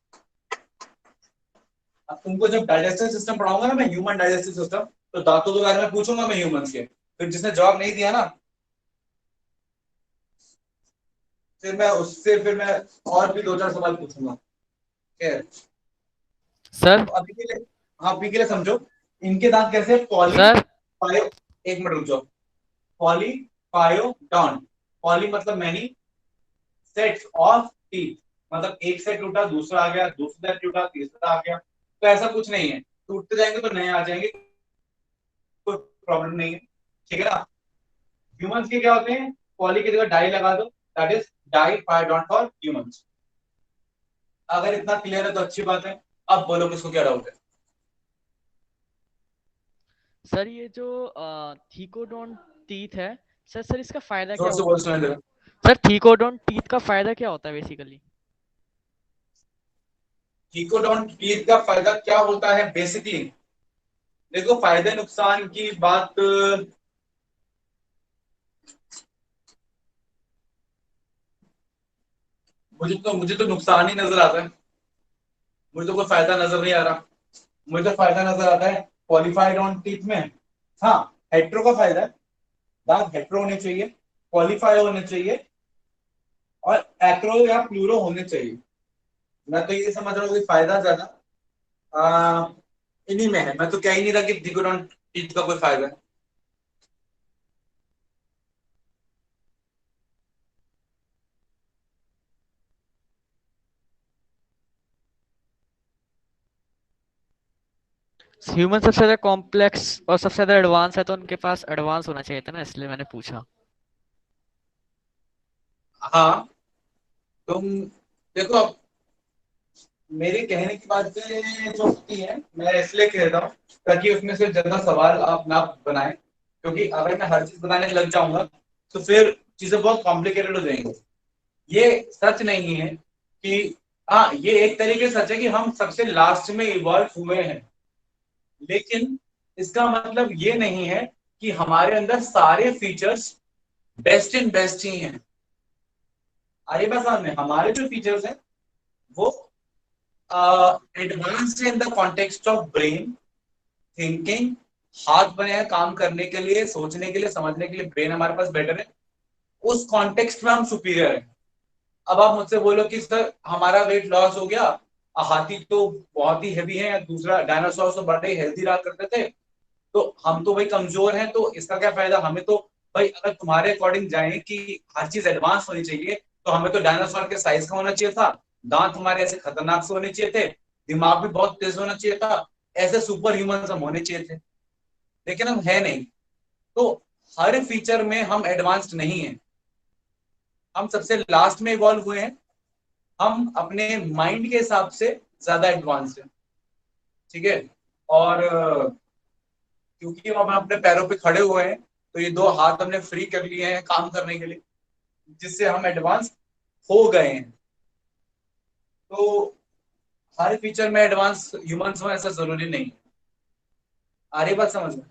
अब तुमको जब डाइजेस्टिव सिस्टम पढ़ाऊंगा ना मैं, ह्यूमन डाइजेस्टिव सिस्टम, तो दांतों के बारे में पूछूंगा मैं ह्यूमंस के, फिर जिसने जवाब नहीं दिया ना, फिर मैं और भी 2-4 सवाल पूछूंगा। सर। तो अभी के लिए, हाँ अभी के लिए समझो, इनके दांत कैसे? Poly sir. फायो, एक मिनट रुक जाओ, पॉली फायोडोंट। पॉली मतलब मैनी, सेट्स ऑफ टीथ मतलब एक सेट टूटा दूसरा आ गया, दूसरा सेट टूटा तीसरा आ गया। तो ऐसा कुछ नहीं है, टूटते जाएंगे तो नए आ जाएंगे, कोई प्रॉब्लम नहीं है। ठीक है ना? ह्यूमंस के क्या होते हैं? पॉली की जगह डाई लगा दो, that is diphyodont for humans. अगर इतना क्लियर है तो अच्छी बात है। अब बोलो किसको क्या डाउट है? सर ये जो थीकोडोंट टीथ है, सर इसका फायदा क्या जोर से होता बोल है? सुनाई दे रहा। सर थीकोडोंट टीथ का फायदा क्या होता है बेसिकली? टीकोडोंट टीथ का फायदा क्या होता है बेसिकली? देखो, फायदे नुकसान की बात मुझे तो नुकसान ही नजर आता है, मुझे तो कोई फायदा नजर नहीं आ रहा। मुझे तो फायदा नजर आता है क्वालिफाइड ऑन टीथ में। हाँ, हेट्रो का फायदा है, दांत हेट्रो होने चाहिए, क्वालिफाई होने चाहिए, और एक्रो या प्लूरो होने चाहिए। मैं तो ये समझ रहा हूँ कि फायदा ज्यादा इन्हीं में है। मैं तो कह ही नहीं रहा कि डिगोडोंट टीथ का कोई फायदा है। ह्यूमन सबसे ज्यादा कॉम्प्लेक्स और सबसे ज्यादा एडवांस है, तो उनके पास एडवांस होना चाहिए था ना, इसलिए मैंने पूछा। हाँ, तुम देखो, अब मेरे कहने की बातें जो होती है मैं इसलिए कह रहा हूँ ताकि उसमें से ज्यादा सवाल आप ना बनाएं, क्योंकि अगर मैं हर चीज बनाने लग जाऊंगा तो फिर चीजें बहुत कॉम्प्लिकेटेड हो जाएंगी। ये सच नहीं है कि, हाँ ये एक तरीके से सच है कि हम सबसे लास्ट में इवॉल्व हुए हैं, लेकिन इसका मतलब ये नहीं है कि हमारे अंदर सारे फीचर्स बेस्ट इन बेस्ट ही हैं। आगे बात समझ में, हमारे जो फीचर्स हैं वो advanced in the context of brain thinking, हाथ बने हैं काम करने के लिए, सोचने के लिए, समझने के लिए ब्रेन हमारे पास बेटर है, उस कॉन्टेक्स्ट में हम सुपीरियर हैं। अब आप मुझसे बोलो कि सर हमारा वेट लॉस हो गया, हाथी तो बहुत ही हैवी है, दूसरा डायनासोर तो बड़े हेल्दी रहा करते थे, तो हम तो भाई कमजोर हैं, तो इसका क्या फायदा हमें। तो भाई अगर तुम्हारे अकॉर्डिंग जाए कि हर चीज एडवांस होनी चाहिए, तो हमें तो डायनासोर के साइज का होना चाहिए था, दांत हमारे ऐसे खतरनाक से होने चाहिए थे, दिमाग भी बहुत तेज होना चाहिए था, ऐसे सुपर ह्यूमन हम होने चाहिए थे, लेकिन हम है नहीं। तो हर फीचर में हम एडवांस्ड नहीं है, हम सबसे लास्ट में इवॉल्व हुए हैं, हम अपने माइंड के हिसाब से ज्यादा एडवांस है। ठीक है, और क्योंकि हम अपने पैरों पे खड़े हुए हैं, तो ये दो हाथ हमने फ्री कर लिए हैं काम करने के लिए, जिससे हम एडवांस हो गए हैं। तो हर फीचर में एडवांस ह्यूमंस हो ऐसा जरूरी नहीं। आ रही बात समझ में?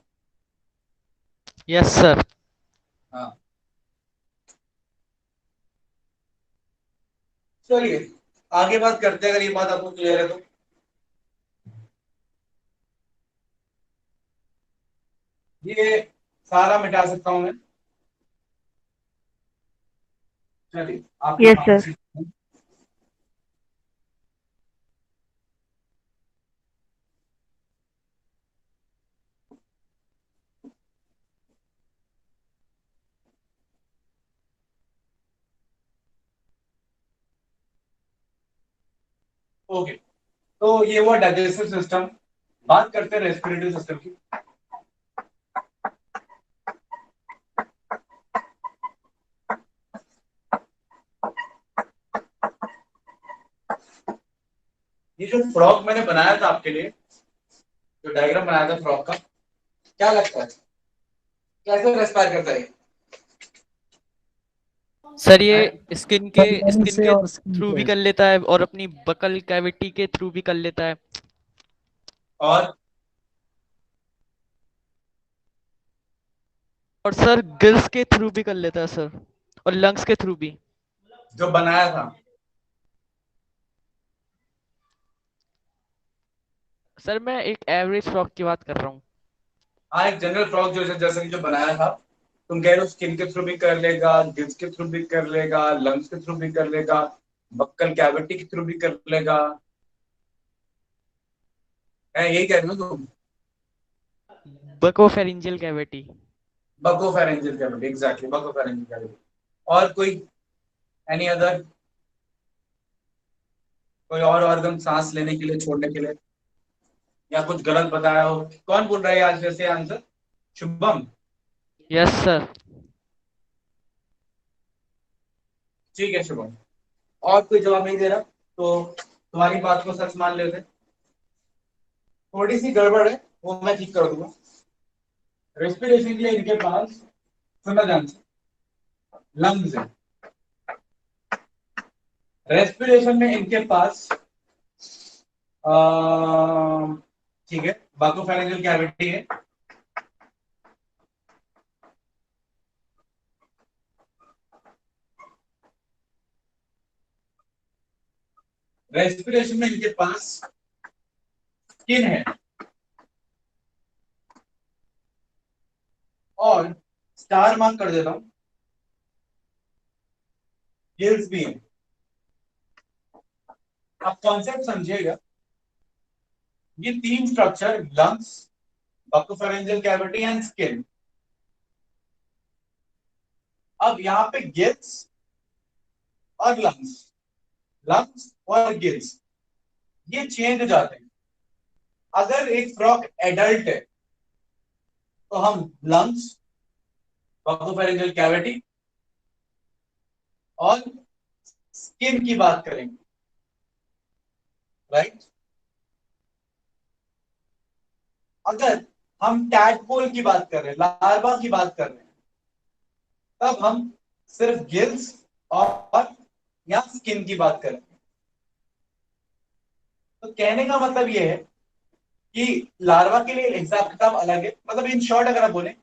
Yes sir. हाँ, चलिए आगे बात करते हैं, अगर ये बात आपको क्लियर है तो। ये सारा मिटा सकता हूं मैं। चलिए आपकी Yes, बात sir. ठीक है। ओके, तो ये हुआ डाइजेस्टिव सिस्टम। बात करते हैं रेस्पिरेटरी सिस्टम की। ये जो फ्रॉक मैंने बनाया था आपके लिए, जो डायग्राम बनाया था फ्रॉक का, क्या लगता है कैसे रेस्पायर करता है ये? सर हैं? ये स्किन के थ्रू भी कर लेता है और अपनी बकल कैविटी के थ्रू भी कर लेता है। और और सर गिल्स के थ्रू भी कर लेता है सर, और लंग्स के थ्रू भी। जो बनाया था, सर मैं एक एवरेज फ्रॉक की बात कर रहा हूँ। हाँ एक जनरल फ्रॉक जो जैसे कि जो बनाया था, तुम कह रहे हो स्किन के थ्रू भी कर लेगा, गिल्स के थ्रू भी कर लेगा, लंग्स के थ्रू भी कर लेगा, बक्कल कैविटी के थ्रू भी कर लेगा, है यही कह रहे हो तुम? Buccopharyngeal cavity. Buccopharyngeal cavity, exactly buccopharyngeal cavity. और कोई एनी अदर, कोई और ऑर्गन सांस लेने के लिए, छोड़ने के लिए, या कुछ गलत बताया हो? कौन बोल रहा है आज वैसे आंसर? शुभम? Yes sir. ठीक है शुभम, और कोई जवाब नहीं दे रहा तो तुम्हारी बात को सच मान लेते हैं। थोड़ी सी गड़बड़ है, वो मैं ठीक कर दूंगा। रेस्पिरेशन के लिए इनके पास, सुनना ध्यान से, लंग्स है। रेस्पिरेशन में इनके पास ठीक है बाकोफेरेंजियल कैविटी है, रेस्पिरेशन में इनके पास स्किन है, और स्टार मार्क कर देता हूं, गिल्स भी है। अब कॉन्सेप्ट समझिएगा, ये तीन structure, lungs, buccopharyngeal cavity and skin. अब यहाँ पे गिल्स और लंग्स और गिल्स ये चेंज हो जाते हैं। अगर एक फ्रॉग एडल्ट है तो हम लंग्स, बकोफेरेंजियल कैविटी और स्किन की बात करेंगे, राइट। अगर हम टैडपोल की बात कर रहे हैं, लार्वा की बात कर रहे हैं, तब हम सिर्फ गिल्स और या स्किन की बात करेंगे। तो कहने का मतलब यह है कि लार्वा के लिए हिसाब किताब अलग है। मतलब इन शॉर्ट अगर आप बोले,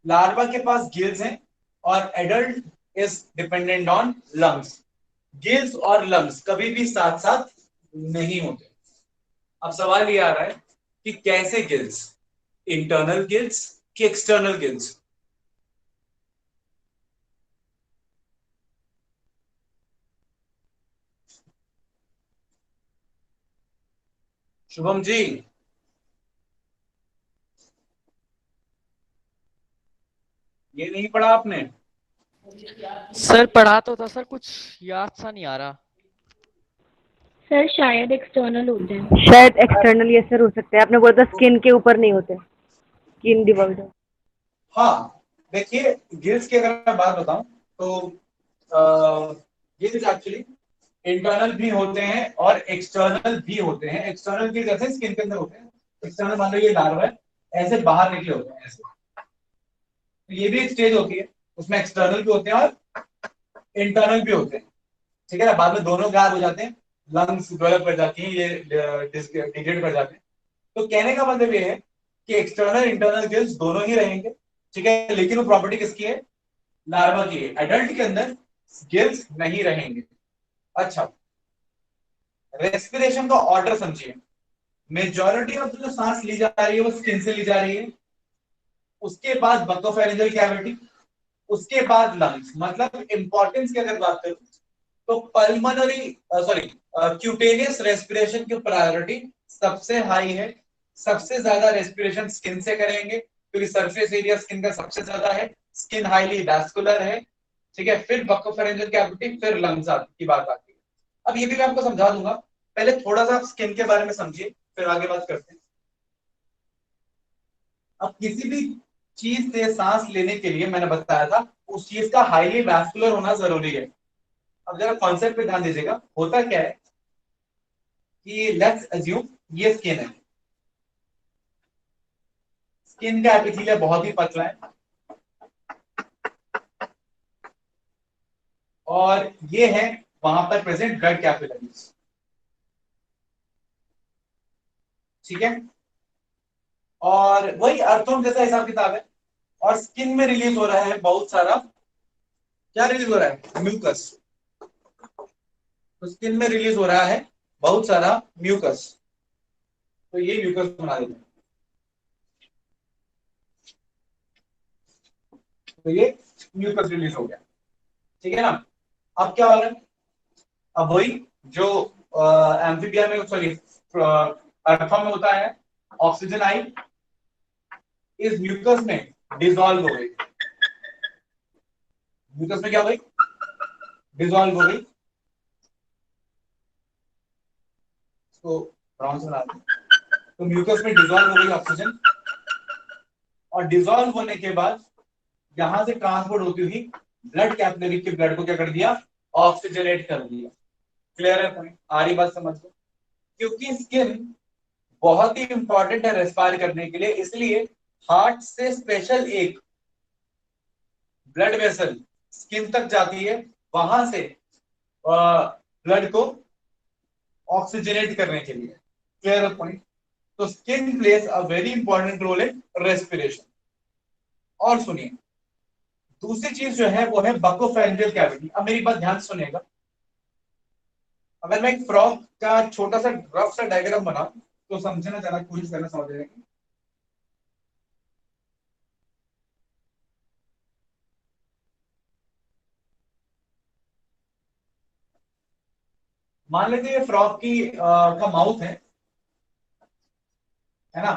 लार्वा के पास गिल्स हैं और adult is dependent on lungs. Gills और लंग्स कभी भी साथ साथ नहीं होते। अब सवाल ये आ रहा है कि कैसे गिल्स, इंटरनल गिल्स कि एक्सटर्नल गिल्स। शुभम जी, ये नहीं पढ़ा आपने? सर पढ़ा तो था सर, कुछ याद सा नहीं आ रहा। सर शायद एक्सटर्नल होते हैं। शायद एक्सटर्नल ये सर हो सकता है। आपने बोला था स्किन के ऊपर नहीं होते, स्किन डिवाइड। हाँ, देखिए गिल्स की अगर मैं बात बताऊं तो गिल्स एक्चुअली इंटरनल भी होते हैं और एक्सटर्नल भी होते हैं। एक्सटर्नल गिल्स जैसे स्किन के अंदर होते हैं, एक्सटर्नल मान लो ये लार्वा है, ऐसे बाहर निकले होते हैं ऐसे। तो ये भी एक स्टेज होती है, उसमें एक्सटर्नल भी होते हैं और इंटरनल भी होते हैं। ठीक है ना, बाद में दोनों गायब हो जाते हैं, लंग्स डेवलप कर जाती हैं, ये डिग्रेड कर जाते हैं। तो कहने का मतलब ये है कि एक्सटर्नल इंटरनल गिल्स दोनों ही रहेंगे, ठीक है, लेकिन वो प्रॉपर्टी किसकी है? लार्वा की है। एडल्ट के अंदर गिल्स नहीं रहेंगे। अच्छा, रेस्पिरेशन का ऑर्डर समझिए। मेजॉरिटी ऑफ जो सांस ली जा रही है वो स्किन से ली जा रही है, उसके बाद बकोफेरेंजियल कैविटी, उसके बाद लंग्स। मतलब इंपॉर्टेंस की अगर बात करूं तो पल्मोनरी सॉरी क्यूटेनियस रेस्पिरेशन की प्रायोरिटी सबसे हाई है। सबसे ज्यादा रेस्पिरेशन स्किन से करेंगे क्योंकि सरफेस एरिया स्किन का सबसे ज्यादा है, स्किन हाईली वैस्कुलर है, ठीक है। फिर बकोफेरेंजियल कैविटी, फिर लंग्स की बात आती है। अब ये भी मैं आपको समझा दूंगा, पहले थोड़ा सा आप स्किन के बारे में समझिए, फिर आगे बात करते हैं। अब किसी भी चीज से सांस लेने के लिए मैंने बताया था उस चीज का हाईली वैस्कुलर होना जरूरी है। अब जरा कॉन्सेप्ट पे ध्यान दीजिएगा, होता क्या है कि लेट्स अज्यूम ये स्किन है, स्किन का एपिथेलिया बहुत ही पतला है और ये है वहां पर प्रेजेंट ब्लड कैपिलरीज, ठीक है। और वही अर्थों जैसा हिसाब किताब है, और स्किन में रिलीज हो रहा है बहुत सारा, क्या रिलीज हो रहा है? म्यूकस। तो स्किन में रिलीज हो रहा है बहुत सारा म्यूकस, तो ये म्यूकस बना देते हैं। तो ये म्यूकस रिलीज हो गया, ठीक है ना। अब क्या हो रहा है? अब वही जो एम्फीबिया में, सॉरी अर्थों में होता है, ऑक्सीजन आई इस म्यूकस में डिसॉल्व हो गई। म्यूकस में क्या हो गई? डिसॉल्व हो गई। तो ब्राउन से बना दें। तो म्यूकस में डिसॉल्व हो गई ऑक्सीजन, और डिसॉल्व होने के बाद यहां से ट्रांसपोर्ट होती हुई ब्लड कैपिलरी के ब्लड को क्या कर दिया? ऑक्सीजनेट कर दिया। क्लियर है पॉइंट? आ रही बात समझ लो। क्योंकि स्किन बहुत ही इंपॉर्टेंट है रेस्पायर करने के लिए, इसलिए हार्ट से स्पेशल एक ब्लड वेसल स्किन तक जाती है, वहां से ब्लड को ऑक्सीजनेट करने के लिए। Clear point? तो skin plays a very important role in respiration. और सुनिए, दूसरी चीज जो है वो है बकोफेरेंजियल कैविटी। अब मेरी बात ध्यान से सुनिएगा। अगर मैं एक फ्रॉग का छोटा सा रफ सा डायग्राम बनाऊं तो समझना जरा, कोशिश करना समझने की। मान लेते हैं फ्रॉग की का माउथ है ना।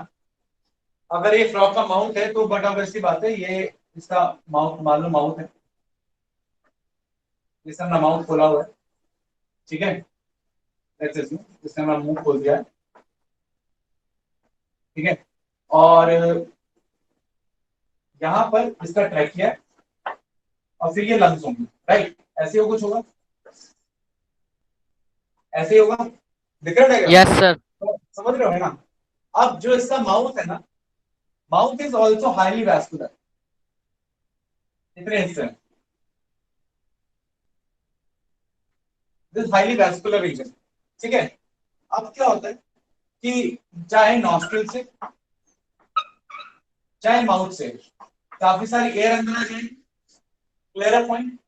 अगर ये फ्रॉग का माउथ है तो बट ऑब्वियसली बात है, ये इसका माउथ मान लो माउथ है, इसका अपना माउथ खोला हुआ है, ठीक है। इसने अपना मुंह खोल दिया है। ठीक है, और यहाँ पर इसका ट्रैकिया है और फिर ये लंग्स होंगे, राइट? ऐसे हो कुछ होगा, ऐसे ही होगा, दिख रहा है? Yes sir. समझ रहे हो है ना? अब जो इसका माउथ है ना, mouth is also highly vascular, इतने हिस्से हैं, दिस हाईली वैस्कुलर रीजन, ठीक है। अब क्या होता है कि चाहे नॉस्ट्रिल से चाहे माउथ से काफी सारी एयर अंदर आ जाएगी, क्लियर है पॉइंट?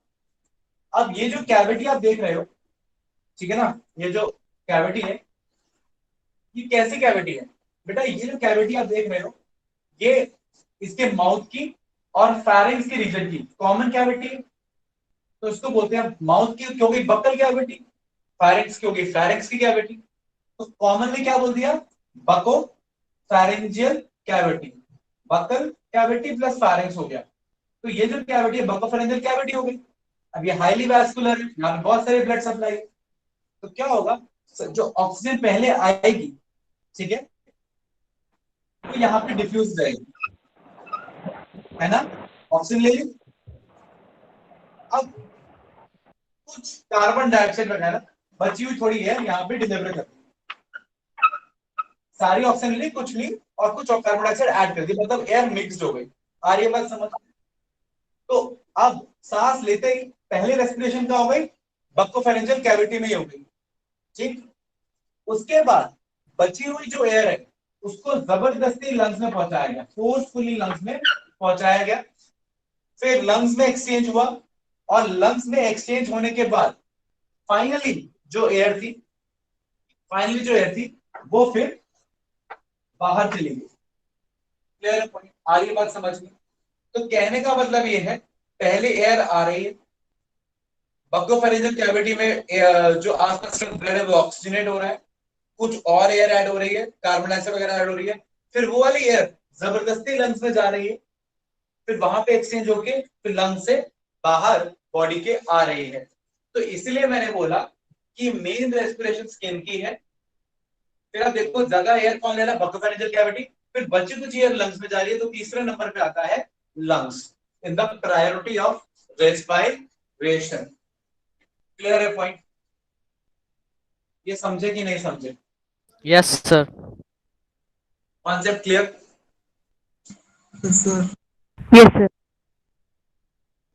अब ये जो कैविटी आप देख रहे हो, ठीक है ना, ये जो कैविटी है, ये कैसी कैविटी है बेटा? ये जो कैविटी आप देख रहे हो, ये इसके माउथ की और फेरिंग्स की रीजन की कॉमन कैविटी है, तो इसको बोलते हैं माउथ की क्योंकि बक्कल कैविटी, फेरिंग्स की होगी फेरिंग्स की कैविटी, तो कॉमनली क्या बोल दिया? Buccopharyngeal cavity, buccal cavity plus pharynx हो गया, तो ये जो कैविटी है बको फेरिंजियल कैविटी हो गई। अब ये हाईली वैस्कुलर है, यहाँ पे बहुत सारे ब्लड सप्लाई है, तो क्या होगा, जो ऑक्सीजन पहले आएगी, ठीक है, तो यहाँ पे डिफ्यूज जाएगी, है ना, ऑक्सीजन ले ली। अब कुछ कार्बन डाइऑक्साइड वगैरह बची हुई थोड़ी है यहाँ पे डिलीवर कर दी, सारी ऑक्सीजन ली, कुछ ली और कुछ कार्बन डाइऑक्साइड ऐड कर दी, मतलब एयर मिक्स्ड हो गई। आ रही है बात समझ? तो अब सांस लेते ही पहले रेस्पिरेशन का हो गई बक्कोफेरेंजियल कैविटी में ही हो गई, ठीक। उसके बाद बची हुई जो एयर है उसको जबरदस्ती लंग्स में पहुंचाया गया, फोर्सफुली लंग्स में पहुंचाया गया, फिर लंग्स में एक्सचेंज हुआ और लंग्स में एक्सचेंज होने के बाद फाइनली जो एयर थी वो फिर बाहर चली गई। क्लियर है पॉइंट? आ रही है बात समझ में? तो कहने का मतलब ये है, पहले एयर आ रही है, बक्कोफेरेंजियल कैविटी में जो आसपास का ब्लड है वो ऑक्सीजनेट हो रहा है, कुछ और एयर ऐड हो रही है, कार्बन डाइऑक्साइड वगैरह ऐड हो रही है, फिर वो वाली एयर जबरदस्ती लंग्स में जा रही है, फिर वहां पे एक्सचेंज होके फिर लंग्स से बाहर बॉडी के आ रही है। तो इसलिए मैंने बोला कि मेन रेस्पिरेशन स्किन की है। फिर आप देखो ज्यादा एयर कौन ले रहा है? बक्कोफेरेंजियल कैविटी, फिर बची कुछ एयर लंग्स में जा रही है, तो तीसरे नंबर पे आता है lungs in the priority of respiration. Clear है पॉइंट? ये समझे कि नहीं समझे? Yes sir. Concept clear? Yes sir.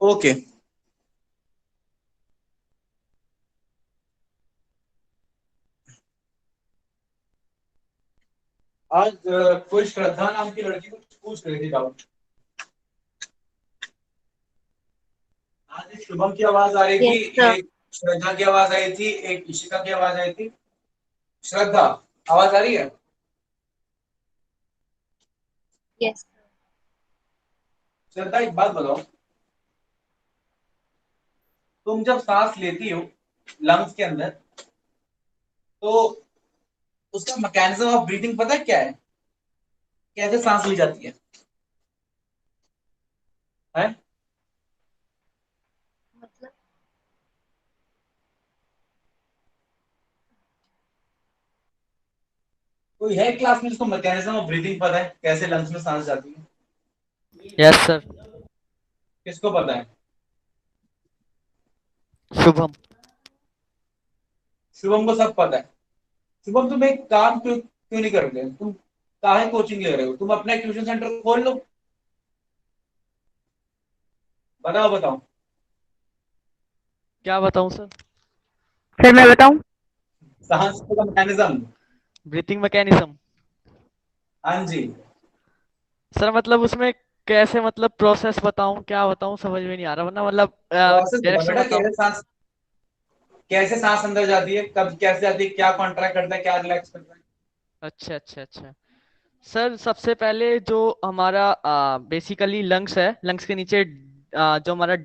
Okay. आज कोई श्रद्धा नाम की लड़की कुछ पूछ रही थी डाउट। आज एक शुभम की आवाज आ रही थी, Yes, sir. एक श्रद्धा की आवाज आई थी, एक इशिका की आवाज आई थी। श्रद्धा आवाज आ रही है? Yes. श्रद्धा एक बात बताओ, तुम जब सांस लेती हो लंग्स के अंदर, तो उसका मैकेनिज्म ऑफ ब्रीथिंग पता है क्या है? कैसे सांस ली जाती है? मतलब कोई है क्लास में जिसको मैकेनिज्म ऑफ ब्रीथिंग पता है, कैसे लंग्स में सांस जाती है? Yes sir. किसको पता है? शुभम। शुभम को सब पता है। शुभम तुम एक काम क्यों नहीं करते? तुम काहे कोचिंग ले रहे हो? तुम अपना ट्यूशन सेंटर खोल लो। बताओ बताओ। क्या बताऊं सर? सर मैं बताऊं? सांस का मैकेनिज्म। Breathing mechanism. हाँ जी। सर मतलब उसमें कैसे, मतलब प्रोसेस बताऊं, क्या बताऊं, समझ में नहीं आ रहा, वरना मतलब प्रोसेस डायरेक्शन बेटा, बताऊं। कैसे सांस अंदर जाती है, कब कैसे जाती है, क्या कॉन्ट्रैक्ट करता है, क्या रिलैक्स करता है? अच्छा अच्छा अच्छा। सर सबसे पहले जो हमारा बेसिकली लंग्स है, लंग्स के नीचे जो हमारा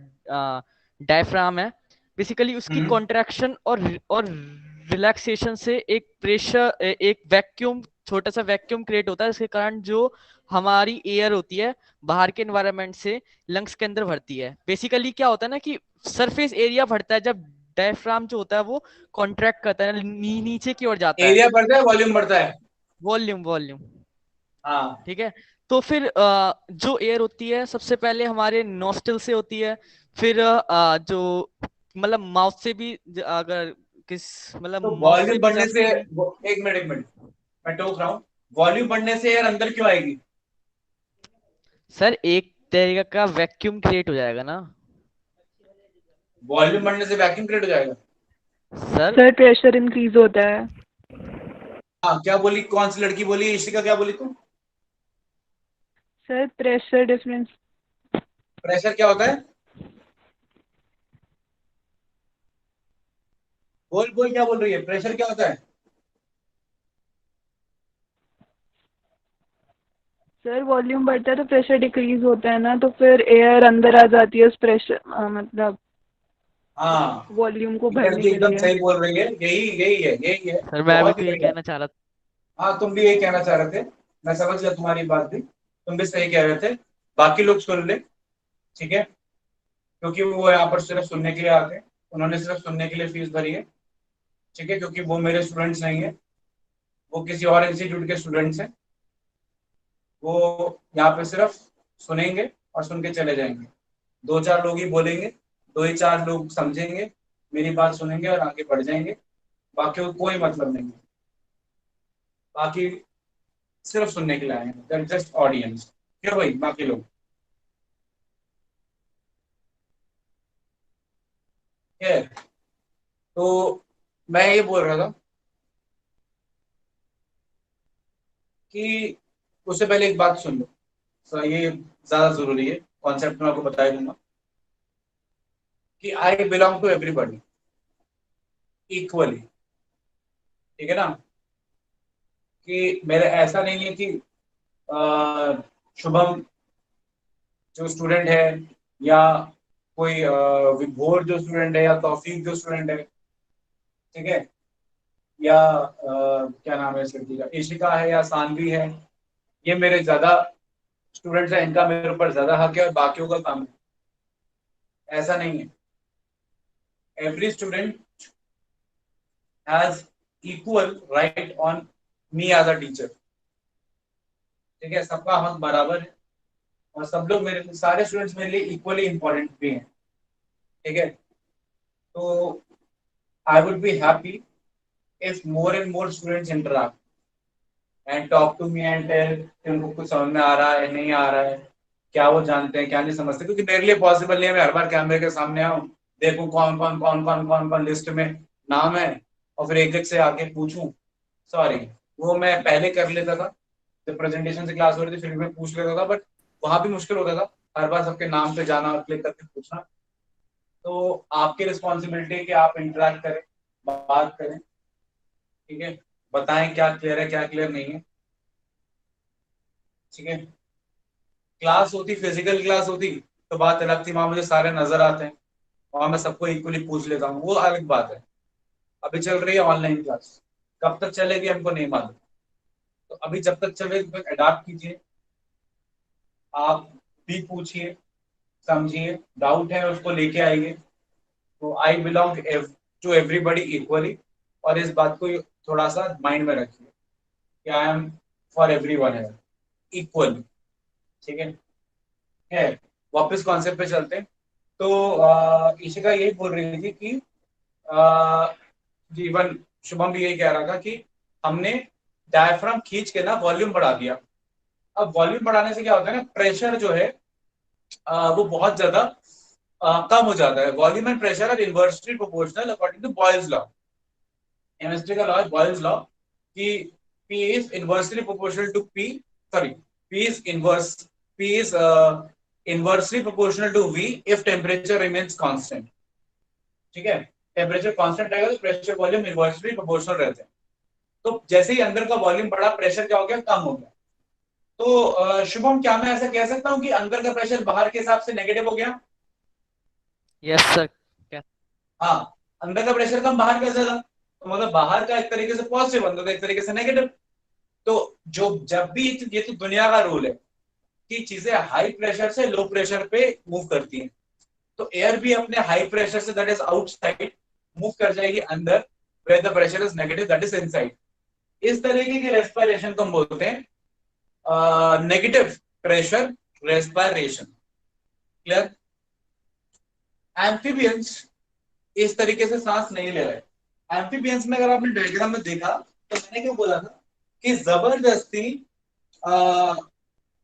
डायफ्राम है, बेसिकली उसकी कॉन्ट्रैक्शन और रिलैक्सेशन से एक प्रेशर, एक वैक्यूम, छोटा सा वैक्यूम क्रिएट होता है, जिसके कारण जो हमारी एयर होती है बाहर के एनवायरनमेंट से लंग्स के अंदर भरती है। बेसिकली क्या होता है ना कि सरफेस एरिया बढ़ता है जब डायफ्राम जो होता है वो कॉन्ट्रैक्ट करता है, नीचे की ओर जाता है। एरिया बढ़ता है, वॉल्यूम बढ़ता है? Volume volume. हाँ ठीक है। तो फिर जो एयर होती है सबसे पहले हमारे नोस्टल से होती है, फिर जो मतलब माउथ से भी अगर किस मतलब तो माउथ से वॉल्यूम भी जा बढ़ने से, सकती है। एक मिनट मैं टोक रहा हूँ, वॉल्यूम बढ़ने से एयर अंदर क्यों आएगी? सर एक तरीके का वैक्यूम क्रिएट हो जाएगा ना वॉल्यूम बढ़ने से वैक्यूम क्रिएट हो जाएगा? सर। सर प्रेशर इंक्रीज होता है। हाँ, क्या बोली, कौन सी लड़की बोली, इशिका क्या बोली तू? Sir pressure difference. प्रेशर क्या होता है? बोल बोल, क्या बोल रही है, प्रेशर क्या होता है? सर वॉल्यूम बढ़ता है तो प्रेशर डिक्रीज होता है ना, तो फिर एयर अंदर आ जाती है उस प्रेशर मतलब हाँ, वॉल्यूम को ये भरने लड़की के एकदम लिए। सही बोल रही है, यही यही है, यही है। सर मैं भी बहुत तो ही यही बढ़िया। कहना चाह रहा था। हाँ, तुम भी यही कहना चाह रहे थे, मैं समझ गया तुम्हारी बात भी, तुम भी सही कह रहे थे। बाकी लोग सुन ले, ठीक है, क्योंकि वो यहाँ पर सिर्फ सुनने के लिए आते हैं, उन्होंने सिर्फ सुनने के लिए फीस भरी है, ठीक है, क्योंकि वो मेरे स्टूडेंट्स नहीं है, वो किसी और इंस्टीट्यूट के स्टूडेंट्स हैं। वो यहाँ पे सिर्फ सुनेंगे और सुन के चले जाएंगे। दो चार लोग ही बोलेंगे, दो ही चार लोग समझेंगे, मेरी बात सुनेंगे और आगे बढ़ जाएंगे, बाकी को कोई मतलब नहीं है। बाकी सिर्फ सुनने के लिए आए हैं, जस्ट ऑडियंस। क्यों भाई, बाकी लोग है। तो मैं ये बोल रहा था कि उससे पहले एक बात सुन लो, सर ये ज्यादा जरूरी है, कॉन्सेप्ट मैं आपको बता दूंगा कि I belong to everybody equally, ठीक है ना, कि मेरा ऐसा नहीं है कि शुभम जो स्टूडेंट है, या कोई विभोर जो स्टूडेंट है, या तौफीक जो स्टूडेंट है, ठीक है, या क्या नाम है इस लड़की का, इशिका है या सानवी है, ये मेरे ज्यादा स्टूडेंट्स हैं, इनका मेरे ऊपर ज्यादा हक है और बाकियों का कम है, ऐसा नहीं है। Every student has equal right on me as a teacher, ठीक है, सबका हक बराबर है, और सब लोग मेरे, सारे स्टूडेंट्स मेरे लिए इक्वली इंपॉर्टेंट भी हैं, ठीक है। तो I would be happy if more and more students interact and talk to me and tell कि उनको कुछ समझ में आ रहा है नहीं आ रहा है, क्या वो जानते हैं क्या नहीं समझते, क्योंकि मेरे लिए पॉसिबल नहीं है मैं हर बार कैमरे के सामने आऊं, देखूं कौन कौन कौन कौन कौन कौन लिस्ट में नाम है, और फिर एक एक से आके पूछूं। सॉरी, वो मैं पहले कर लेता था जब प्रेजेंटेशन से क्लास हो रही थी, फिर भी मैं पूछ लेता था, बट वहां भी मुश्किल होता था हर बार सबके नाम पे जाना और क्लिक करके पूछना। तो आपकी रिस्पॉन्सिबिलिटी है कि आप इंटरेक्ट करें, बात करें, ठीक है, बताएं क्या क्लियर है क्या क्लियर नहीं है, ठीक है। क्लास होती, फिजिकल क्लास होती तो बात अलग थी, वहां मुझे सारे नजर आते हैं, वहां मैं सबको इक्वली पूछ लेता हूँ, वो अलग बात है। अभी चल रही है ऑनलाइन क्लास, कब तक चलेगी हमको नहीं मालूम, तो अभी जब तक चले तब तक अडाप्ट कीजिए, आप भी पूछिए, समझिए, डाउट है उसको लेके आइए। तो I belong to everybody equally, और इस बात को थोड़ा सा माइंड में रखिए कि I am for every one है इक्वली, ठीक है। वापस कॉन्सेप्ट पे चलते हैं। तो इशिका यही बोल रही थी कि अ, जीवन, शुभम भी यही कह रहा था कि हमने डायफ्राम खींच के ना वॉल्यूम बढ़ा दिया। अब वॉल्यूम बढ़ाने से क्या होता है ना, प्रेशर जो है वो बहुत ज्यादा कम हो जाता है। Volume and pressure are inversely proportional according to Boyle's law, chemistry का लॉ है बॉयल्स लॉ, कि P is inversely proportional to P, sorry, P is inversely proportional to V if temperature remains constant, ठीक है। टेम्परेचर कांस्टेंट रहेगा तो प्रेशर वॉल्यूम इनवर्सली प्रोपोर्शनल रहते हैं। तो जैसे ही अंदर का वॉल्यूम बढ़ा, प्रेशर क्या हो गया, कम हो गया। तो शुभम, क्या मैं ऐसा कह सकता हूँ कि अंदर का प्रेशर बाहर के हिसाब से नेगेटिव हो गया? Yes sir. हाँ, अंदर का प्रेशर कम, बाहर का ज्यादा, तो मतलब बाहर का एक तरीके से पॉजिटिव, अंदर का एक तरीके से नेगेटिव। तो जो जब भी, ये तो दुनिया का रूल है कि चीजें हाई प्रेशर से लो प्रेशर पे मूव करती हैं, तो एयर भी अपने हाई प्रेशर से, दैट इज आउटसाइड, मूव कर जाएगी अंदर, where the pressure is negative, that is inside. इस तरीके की रेस्पिरेशन को हम बोलते हैं negative pressure respiration. Clear? Amphibians इस तरीके से सांस नहीं ले रहे। एम्फीबियंस में अगर आपने डायग्राम में देखा तो मैंने क्या बोला था कि जबरदस्ती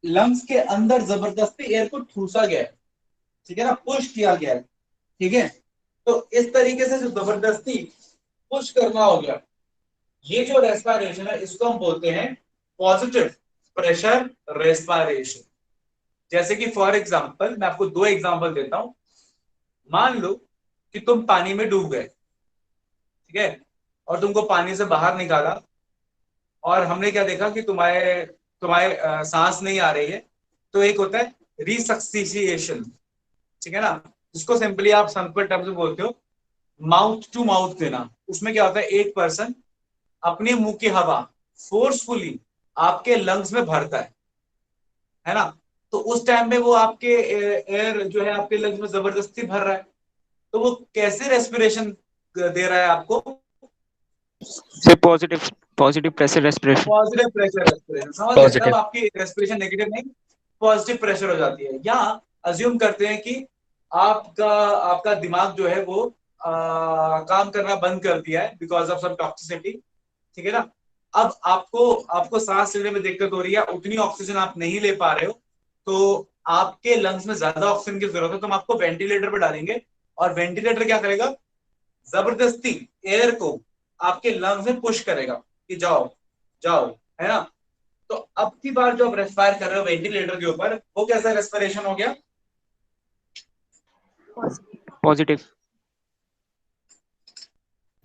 लंग्स के अंदर जबरदस्ती एयर को ठूसा गया है, ठीक है ना, पुश किया गया है, ठीक है। तो इस तरीके से जो जबरदस्ती पुश करना हो गया, ये जो रेस्पिरेशन है इसको हम बोलते हैं पॉजिटिव प्रेशर रेस्पिरेशन। जैसे कि फॉर एग्जांपल मैं आपको दो एग्जांपल देता हूं। मान लो कि तुम पानी में डूब गए, ठीक है, और तुमको पानी से बाहर निकाला, और हमने क्या देखा कि तुम्हारे तुम्हारे सांस नहीं आ रही है। तो एक होता है रिसक्सिशिएशन, ठीक है ना, जिसको सिंपली आप सिंपल टर्म्स में बोलते हो माउथ टू माउथ देना। उसमें क्या होता है, एक पर्सन अपने मुंह की हवा फोर्सफुली आपके लंग्स में भरता है ना। तो उस टाइम में वो आपके एयर जो है आपके लंग्स में जबरदस्ती भर रहा है, तो वो कैसे रेस्पिरेशन दे रहा है आपको? से positive pressure respiration. Positive pressure respiration. समझ गए? तब आपकी रेस्पिरेशन नेगेटिव नहीं पॉजिटिव प्रेशर हो जाती है। या अज्यूम करते हैं कि आपका आपका दिमाग जो है वो काम करना बंद कर दिया है बिकॉज ऑफ सम टॉक्सिसिटी, ठीक है ना। अब आपको आपको सांस लेने में दिक्कत हो रही है, उतनी ऑक्सीजन आप नहीं ले पा रहे हो, तो आपके लंग्स में ज्यादा ऑक्सीजन की जरूरत है, तो हम आपको वेंटिलेटर पे डालेंगे। और वेंटिलेटर क्या करेगा, जबरदस्ती एयर को आपके लंग्स में पुश करेगा कि जाओ जाओ, है ना। तो अब की बार जो आप रेस्पायर कर रहे हो वेंटिलेटर के ऊपर, वो कैसा रेस्पिरेशन हो गया? Positive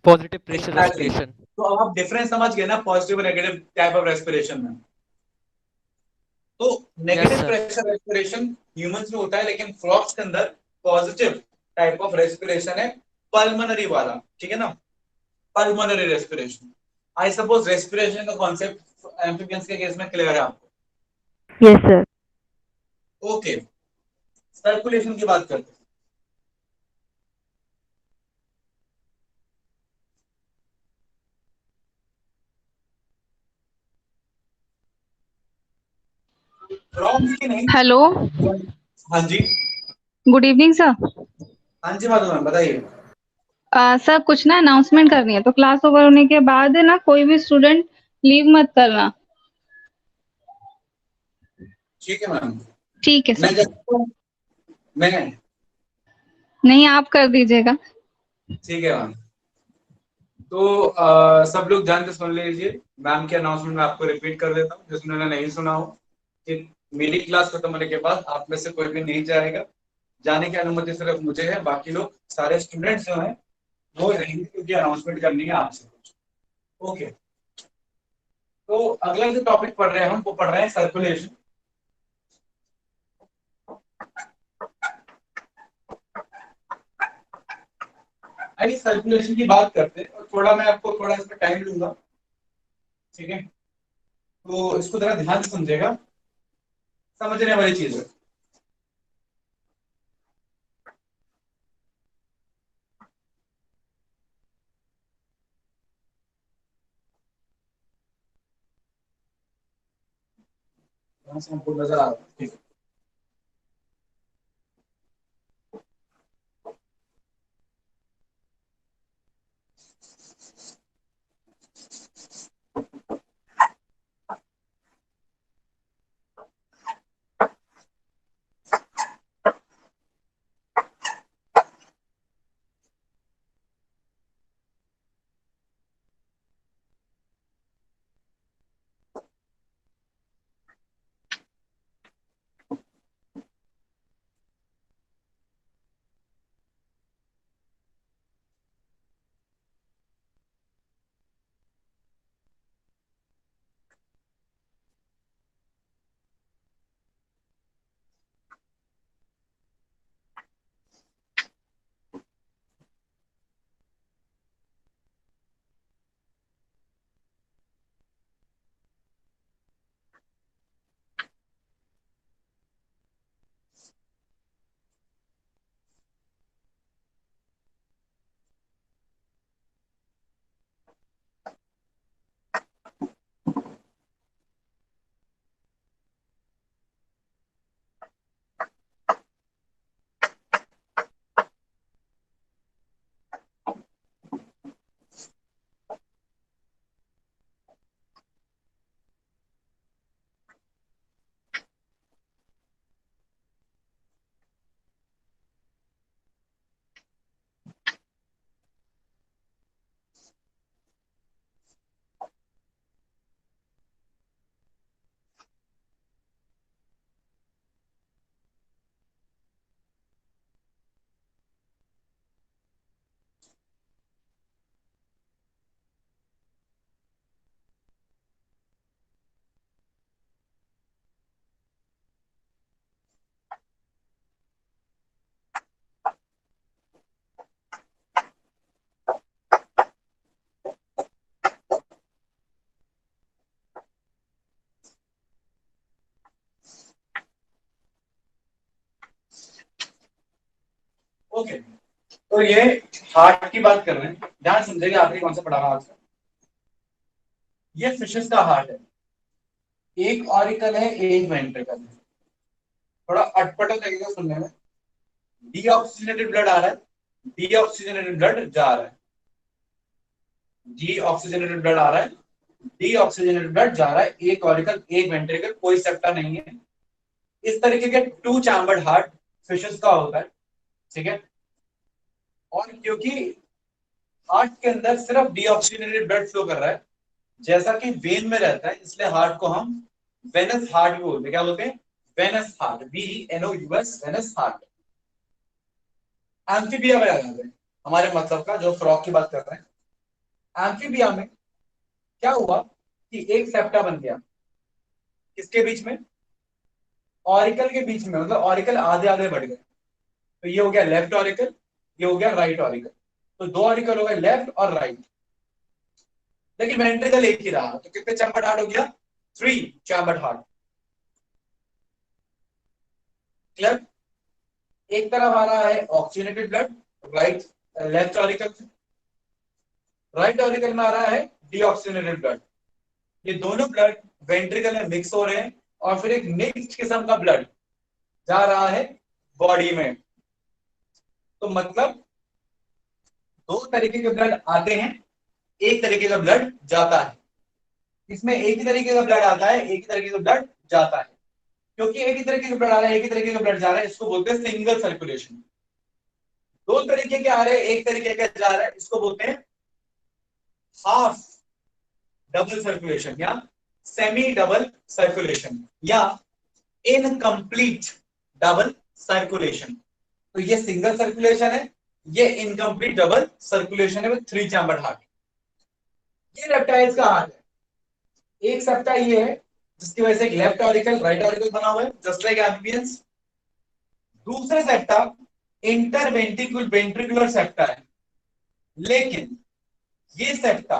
pressure Exactly. रेस्पिरेशन। तो अब आप डिफरेंस समझ गए ना पॉजिटिव और नेगेटिव टाइप ऑफ रेस्पिरेशन में। तो yes negative sir. Pressure respiration humans में होता है, लेकिन फ्रॉग्स के अंदर पॉजिटिव टाइप ऑफ रेस्पिरेशन है, पल्मोनरी वाला, ठीक है ना, pulmonary respiration. I suppose respiration का कॉन्सेप्ट एम्फीबियंस के केस में क्लियर है आपको? Yes sir. ओके, सर्कुलेशन की बात करते हैं। फ्रॉग्स की नहीं। हेलो, हाँ जी। Good evening sir. हाँ जी माधव मैम, बताइए। सर कुछ ना अनाउंसमेंट करनी है, तो क्लास ओवर होने के बाद है ना कोई भी स्टूडेंट लीव मत करना। ठीक है मैम। ठीक है मैं सर। करता हूँ। मैं नहीं, आप कर दीजिएगा। ठीक है मैम। तो सब लोग ध्यान से सुन लीजिए, मैम के अनाउंसमेंट में आपको रिपीट कर देता हूँ जिसने नहीं सुना हो कि मेरी क्लास खत्म होने के बाद आप में से कोई भी नहीं जाएगा, जाने की अनुमति सिर्फ मुझे है, बाकी लोग सारे स्टूडेंट्स जो हैं वो रहेंगे क्योंकि अनाउंसमेंट करनी है आपसे। ओके, तो अगला जो टॉपिक पढ़ रहे हैं हम वो पढ़ रहे हैं सर्कुलेशन। आइए सर्कुलेशन की बात करते हैं, और थोड़ा मैं आपको थोड़ा इस पर टाइम लूंगा, ठीक है। तो इसको जरा ध्यान से समझेगा, समझने वाली चीज है। यहाँ से हमको नजर आ रहा है, ठीक है। ओके, तो ये हार्ट की बात कर रहे हैं, ध्यान समझेगा आपने कौन सा पढ़ा आज का। ये फिशेस का हार्ट है, एक ऑरिकल है एक वेंट्रिकल है, थोड़ा अटपटा लगेगा सुनने में। डीऑक्सीजनेटेड ब्लड आ रहा है, डीऑक्सीजनेटेड ब्लड जा रहा है, डीऑक्सीजनेटेड ब्लड आ रहा है, डीऑक्सीजनेटेड ब्लड जा रहा है, एक ऑरिकल एक वेंट्रिकल, कोई सेप्टा नहीं है। इस तरीके के टू चैम्बर्ड हार्ट फिशेस का होता है, ठीक है। और क्योंकि हार्ट के अंदर सिर्फ डीऑक्सीजनेटेड ब्लड फ्लो कर रहा है, जैसा कि वेन में रहता है, इसलिए हार्ट को हम वेनस हार्ट भी बोलते हैं। क्या बोलते हैं? Venous heart, VENOUS, venous heart. Amphibia में आ जाते हैं, हमारे मतलब का जो फ्रॉग की बात कर रहे हैं। एम्फीबिया में क्या हुआ कि एक सेप्टा बन गया, किसके बीच में? ऑरिकल के बीच में, मतलब ऑरिकल आधे आधे बढ़ गए। तो ये हो गया लेफ्ट ऑरिकल, ये हो गया राइट ऑरिकल, तो दो ऑरिकल हो गए लेफ्ट और राइट, लेकिन वेंट्रिकल एक ही रहा। तो कितने चैम्बर्ड हार्ट हो गया? 3 चैम्बर्ड हार्ट। क्लियर? एक तरफ आ रहा है oxygenated blood right, left auricle से, राइट ऑरिकल में आ रहा है डीऑक्सीजनेटेड ब्लड। ये दोनों ब्लड वेंट्रिकल में मिक्स हो रहे हैं और फिर एक मिक्स्ड किस्म का ब्लड जा रहा है बॉडी में। तो मतलब दो तरीके के ब्लड आते हैं, एक तरीके का ब्लड जाता है। इसमें एक ही तरीके का ब्लड आता है, एक ही तरीके का ब्लड जाता है। क्योंकि एक ही तरीके का ब्लड आ रहा है, एक ही तरीके का ब्लड जा रहा है, इसको बोलते हैं सिंगल सर्कुलेशन। दो तरीके के आ रहे हैं, एक तरीके का जा रहा है, इसको बोलते हैं हाफ डबल सर्कुलेशन या सेमी डबल सर्कुलेशन या इनकम्प्लीट डबल सर्कुलेशन। तो ये सिंगल सर्कुलेशन है, ये इनकम्प्लीट डबल सर्कुलेशन है विद 3 चैम्बर हार्ट। ये रेप्टाइल्स का हार्ट है। एक सेप्टा ये है जिसकी वजह से एक लेफ्ट ऑरिकल राइट ऑरिकल बना हुआ है, जस्ट लाइक एम्फिबियंस। दूसरा सेप्टा इंटरवेंट्रिकुलर सेप्टा है, लेकिन ये सेप्टा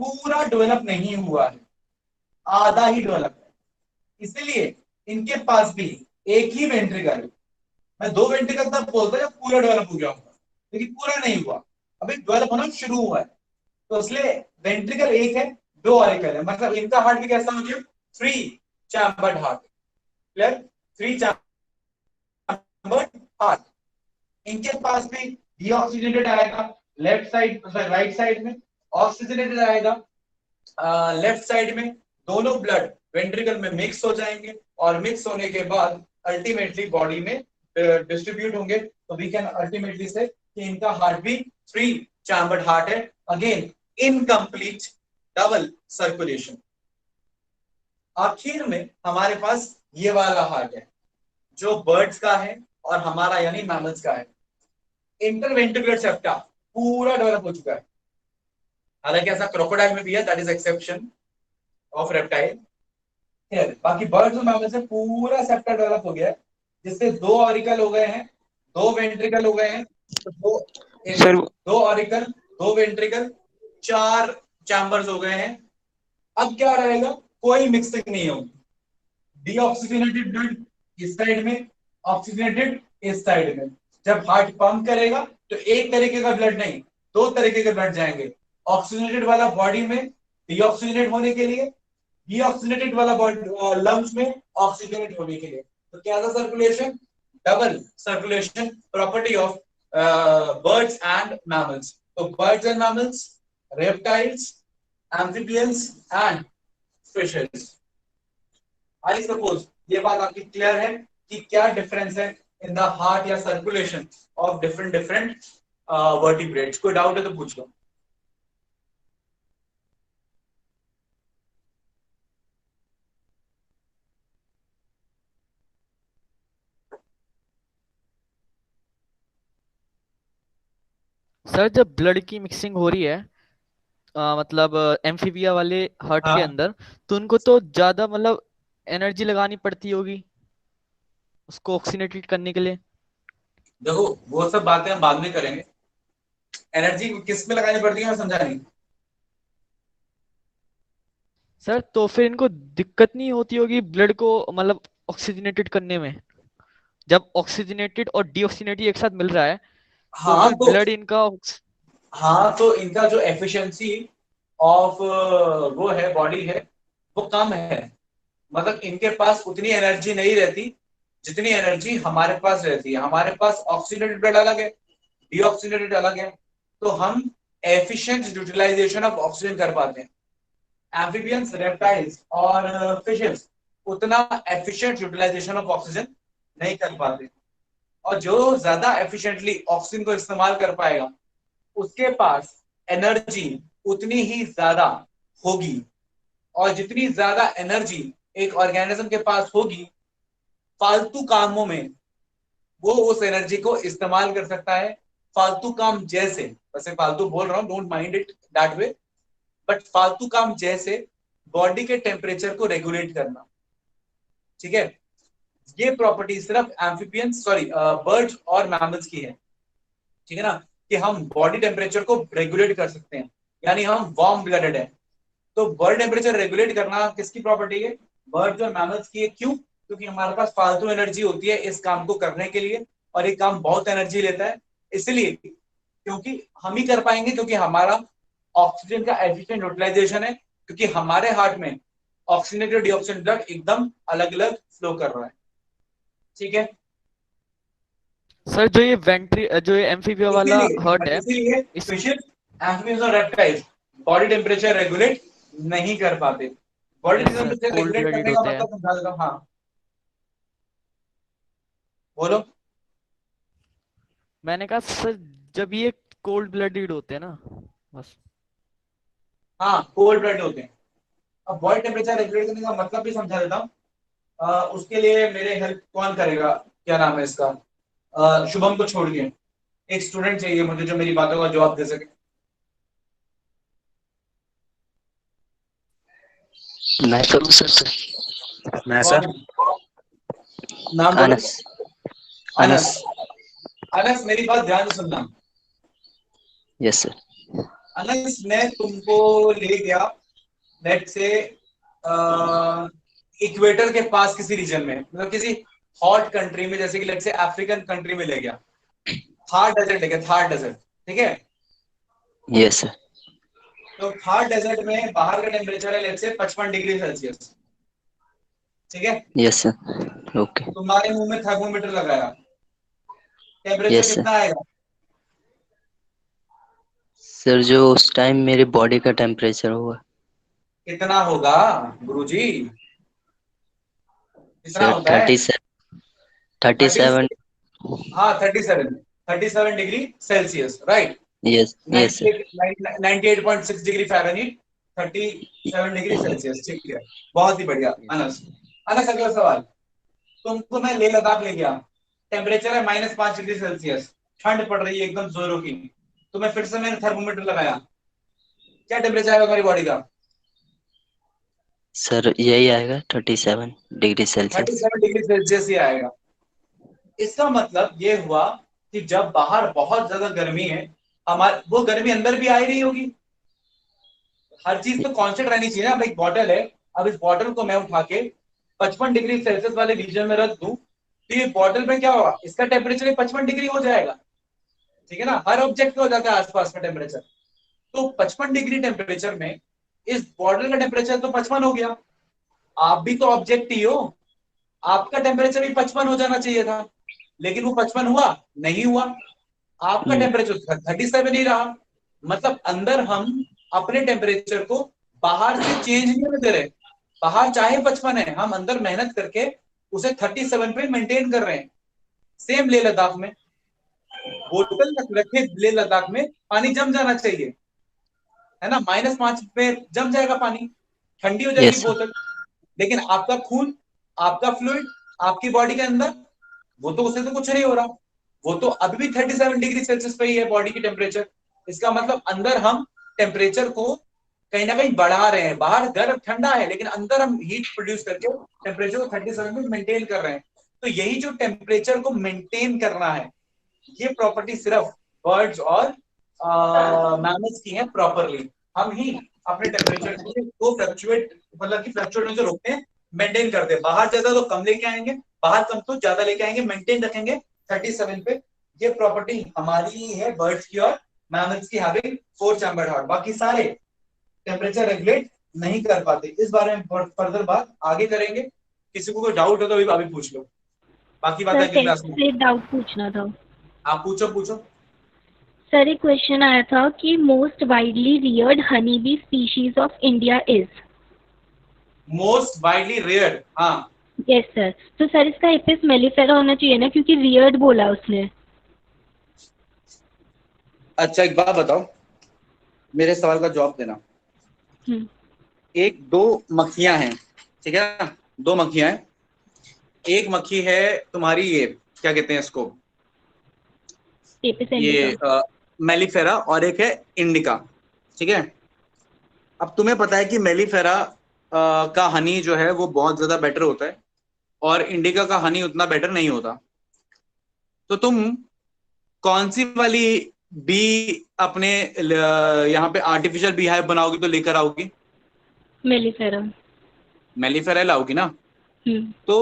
पूरा डेवलप नहीं हुआ है, आधा ही डेवलप है। इसलिए इनके पास भी एक ही वेंट्रिकल है। मैं दो वेंट्रिकल तब बोलता जब पूरा डेवलप हो गया होगा, लेकिन पूरा नहीं हुआ, अभी डेवलप होना शुरू हुआ है। तो इसलिए वेंट्रिकल एक है, दो ऑरिकल है, मतलब इनका हार्ट भी कैसा हो गया? 3 chambered heart. Clear? 3 chambered heart. इनके पास भी डीऑक्सीजनेटेड आएगा लेफ्ट साइड, राइट साइड में, ऑक्सीजनेटेड आएगा लेफ्ट साइड में। दोनों ब्लड वेंट्रिकल में मिक्स हो जाएंगे और मिक्स होने के बाद अल्टीमेटली बॉडी में डिस्ट्रीब्यूट होंगे। तो वी कैन अल्टीमेटली से कि इनका हार्ट भी 3 चैम्बर्ड हार्ट है, अगेन इनकम्प्लीट डबल सर्कुलेशन। आखिर में हमारे पास ये वाला हार्ट है जो बर्ड्स का है और हमारा यानी मैमल्स का है। इंटरवेंट्रिकुलर सेप्टा पूरा डेवलप हो चुका है, हालांकि ऐसा क्रोकोडाइल में भी है, that is exception of reptile. बाकी बर्ड्स और मैमल्स में पूरा सेप्टा डेवलप हो गया है, जिससे दो ऑरिकल हो गए हैं, दो वेंट्रिकल हो गए हैं। तो सर दो ऑरिकल, दो वेंट्रिकल, 4 चैम्बर्स हो गए हैं। अब क्या रहेगा? कोई मिक्सिंग नहीं होगी। डीऑक्सीजनेटेड ब्लड इस साइड में, ऑक्सीजनेटेड इस साइड में। जब हार्ट पंप करेगा तो एक तरीके का ब्लड नहीं, दो तरीके के ब्लड जाएंगे। ऑक्सीजनेटेड वाला बॉडी में डीऑक्सीजनेट होने के लिए, डीऑक्सीजनेटेड वाला लंग्स में ऑक्सीजनेट होने के लिए। तो क्या था circulation? Double circulation, property of birds and mammals. तो birds and mammals, reptiles, amphibians and fishes. I suppose ये बात आपकी क्लियर है कि क्या डिफरेंस है इन द हार्ट या circulation of different different vertebrates. कोई डाउट है तो पूछ लो। सर जब ब्लड की मिक्सिंग हो रही है मतलब एम्फीबिया वाले हार्ट के हाँ। अंदर, तो उनको तो ज्यादा मतलब एनर्जी लगानी पड़ती होगी उसको ऑक्सीनेटेड करने के लिए। देखो वो सब बातें हम बाद में करेंगे। एनर्जी किस में लगानी पड़ती है मैं समझा नहीं। सर तो फिर इनको दिक्कत नहीं होती होगी ब्लड को मतलब ऑक्सीजनेटेड करने में, जब ऑक्सीजनेटेड और डीऑक्सीजनेटेड एक साथ मिल रहा है हाँ टोटल तो ब्लड इनका हाँ तो इनका जो एफिशिएंसी ऑफ वो है बॉडी है वो कम है, मतलब इनके पास उतनी एनर्जी नहीं रहती जितनी एनर्जी हमारे पास रहती है। हमारे पास ऑक्सीडेटेड ब्लड अलग है, डीऑक्सीडेटेड अलग है, तो हम एफिशिएंट यूटिलाइजेशन ऑफ ऑक्सीजन कर पाते हैं। एम्फीबियंस, रेप्टाइल्स और फिशेस उतना एफिशिएंट यूटिलाइजेशन ऑफ ऑक्सीजन नहीं कर पाते, और जो ज्यादा एफिशिएंटली ऑक्सीजन को इस्तेमाल कर पाएगा उसके पास एनर्जी उतनी ही ज्यादा होगी, और जितनी ज्यादा एनर्जी एक ऑर्गेनिज्म के पास होगी फालतू कामों में वो उस एनर्जी को इस्तेमाल कर सकता है। फालतू काम जैसे, वैसे फालतू बोल रहा हूं, don't mind it that way, but फालतू काम जैसे बॉडी के टेम्परेचर को रेगुलेट करना, ठीक है। ये प्रॉपर्टी सिर्फ एम्फीबियंस बर्ड्स और मैमल्स की है, ठीक है ना, कि हम बॉडी टेम्परेचर को रेगुलेट कर सकते हैं, यानी हम वार्म ब्लडेड है। तो बॉडी टेम्परेचर रेगुलेट करना किसकी प्रॉपर्टी है? बर्ड्स और मैमल्स की है। क्यों? क्योंकि हमारे पास फालतू एनर्जी होती है इस काम को करने के लिए, और ये काम बहुत एनर्जी लेता है, इसलिए क्योंकि हम ही कर पाएंगे, क्योंकि हमारा ऑक्सीजन का एफिशिएंट यूटिलाइजेशन है, क्योंकि हमारे हार्ट में ऑक्सीजनेटेड और डीऑक्सीजनेटेड ब्लड एकदम अलग अलग फ्लो कर रहा है, ठीक है। सर जो ये एम्फीबिया वाला हर्ट है इसीलिए इस फिशेस, एम्फीबियंस और रेप्टाइल्स बॉडी टेम्परेचर रेगुलेट नहीं कर पाते। Body yes sir temperature cold regulate blooded करने का होते हैं। मतलब समझा देता हूँ। हाँ बोलो। मैंने कहा सर जब ये कोल्ड ब्लडेड होते हैं ना, बस। हाँ कोल्ड ब्लड होते हैं। अब बॉडी टेम्परेचर रेगुलेट करने का मतलब भी समझा देता हूँ। उसके लिए मेरे हेल्प कौन करेगा, क्या नाम है इसका, शुभम को छोड़ के एक स्टूडेंट चाहिए मुझे जो मेरी बातों का जवाब दे सके। मैं करूँ सर? मैं सर। नाम बोलो। अनस। अनस। अनस मेरी बात ध्यान से सुनना। Yes sir. अनस मैं तुमको ले गया लेट से इक्वेटर के पास किसी रीजन में, मतलब किसी हॉट कंट्री में, जैसे कि लेट से अफ्रीकन कंट्री में ले गया, थार डेजर्ट ले गया, थार डेजर्ट, ठीक है। Yes sir. तो थार डेजर्ट में बाहर का टेम्परेचर है लेट से 55 डिग्री सेल्सियस, ठीक है। Yes sir. ओके। तुम्हारे मुंह में थर्मोमीटर लगाया, टेम्परेचर यस सर। कितना आएगा? सर जो उस टाइम मेरे बॉडी का टेम्परेचर होगा। कितना होगा गुरुजी? कितना सर होता है? 37। हाँ 37 degree Celsius, right. Yes yes sir. 98.6 degree Fahrenheit, 37 degree Celsius, ठीक है। बहुत ही बढ़िया। अनस, अनस अगला सवाल। तुमको मैं लेह लद्दाख ले गया, टेम्परेचर है -5 डिग्री सेल्सियस, ठंड पड़ रही है एकदम जोरों की, तो मैं फिर से मैंने थर्मोमीटर लगाया, क्या टेम्परेचर आएगा हमारी बॉडी का? सर यही आएगा 37 डिग्री सेल्सियस। 37 डिग्री सेल्सियस ही आएगा। इसका मतलब ये हुआ कि जब बाहर बहुत ज्यादा गर्मी है, हमारे वो गर्मी अंदर भी आ ही रही होगी। हर चीज तो कांस्टेंट रहनी चाहिए ना। अब एक बॉटल है, अब इस बॉटल को मैं उठा के 55 डिग्री सेल्सियस वाले रीजन में रख दूं, तो ये बॉटल में क्या होगा, इसका टेम्परेचर 55 डिग्री हो जाएगा, ठीक है ना। हर ऑब्जेक्ट का हो जाता है आसपास का टेम्परेचर। तो 55 डिग्री टेम्परेचर में इस बॉटल का टेम्परेचर तो 55 हो गया। आप भी तो ऑब्जेक्ट ही हो, आपका टेम्परेचर भी 55 हो जाना चाहिए था, लेकिन वो 55 हुआ नहीं हुआ। आपका टेम्परेचर 37 ही रहा। मतलब अंदर हम अपने टेम्परेचर को बाहर से चेंज नहीं होने दे रहे। बाहर चाहे 55 है, हम अंदर मेहनत करके उसे 37 पे मेंटेन कर रहे हैं। सेम लेह लद्दाख में, बोतल तक रखे लेह लद्दाख में पानी जम जाना चाहिए, है ना। -5 पे जम जाएगा पानी, ठंडी हो जाएगी Yes, बोतल, लेकिन आपका खून, आपका फ्लूइड, आपकी बॉडी के अंदर, वो तो उससे तो कुछ नहीं हो रहा। वो तो अभी भी 37 डिग्री सेल्सियस पे ही है बॉडी की टेम्परेचर। इसका मतलब अंदर हम टेम्परेचर को कहीं ना कहीं बढ़ा रहे हैं। बाहर गर्म ठंडा है, लेकिन अंदर हम हीट प्रोड्यूस करके टेम्परेचर को 37 में मेंटेन कर रहे हैं। तो यही जो टेम्परेचर को मेंटेन करना है, ये प्रॉपर्टी सिर्फ बर्ड्स और मैमल्स की है प्रॉपरली। हम ही अपने टेम्परेचर को फ्लक्चुएट, मतलब कि फ्लक्चुएट होने से रोकते हैं, मेंटेन करते हैं। बाहर ज्यादा तो कम लेके आएंगे, बाहर कम तो ज्यादा लेके आएंगे, मेंटेन रखेंगे 37 पे। ये प्रॉपर्टी हमारी ही है बर्ड्स की और मैमल्स की, हैविंग 4 चैम्बर्ड हार्ट। बाकी सारे टेम्परेचर रेगुलेट नहीं कर पाते। इस बारे में फर्दर बात आगे करेंगे। किसी को कोई डाउट हो तो अभी पूछ लो, बाकी बात सर अगली क्लास टेस्ट में। से डाउट पूछना था। आप पूछो। सर एक क्वेश्चन आया था कि most widely Rudyard honey bee species of India is. Most widely reared, हाँ यस सर, तो सर इसका एपिस मेलिफेरा होना चाहिए ना, क्योंकि रियर्ड बोला उसने। अच्छा एक बात बताओ, मेरे सवाल का जवाब देना। एक दो मक्खियां हैं, ठीक है ना, 2 मक्खियां हैं। एक मक्खी है तुम्हारी, ये क्या कहते हैं इसको, एपिस ये इंडिका। मेलिफेरा, और एक है इंडिका, ठीक है। अब तुम्हें पता है कि मेलिफेरा का हनी जो है वो बहुत ज्यादा बेटर होता है और इंडिका का हनी उतना बेटर नहीं होता। तो तुम कौन सी वाली बी अपने यहाँ पे आर्टिफिशियल बी हाइव बनाओगी तो लेकर आओगी? मेलिफेरा। मेलिफेरा लाओगी ना। तो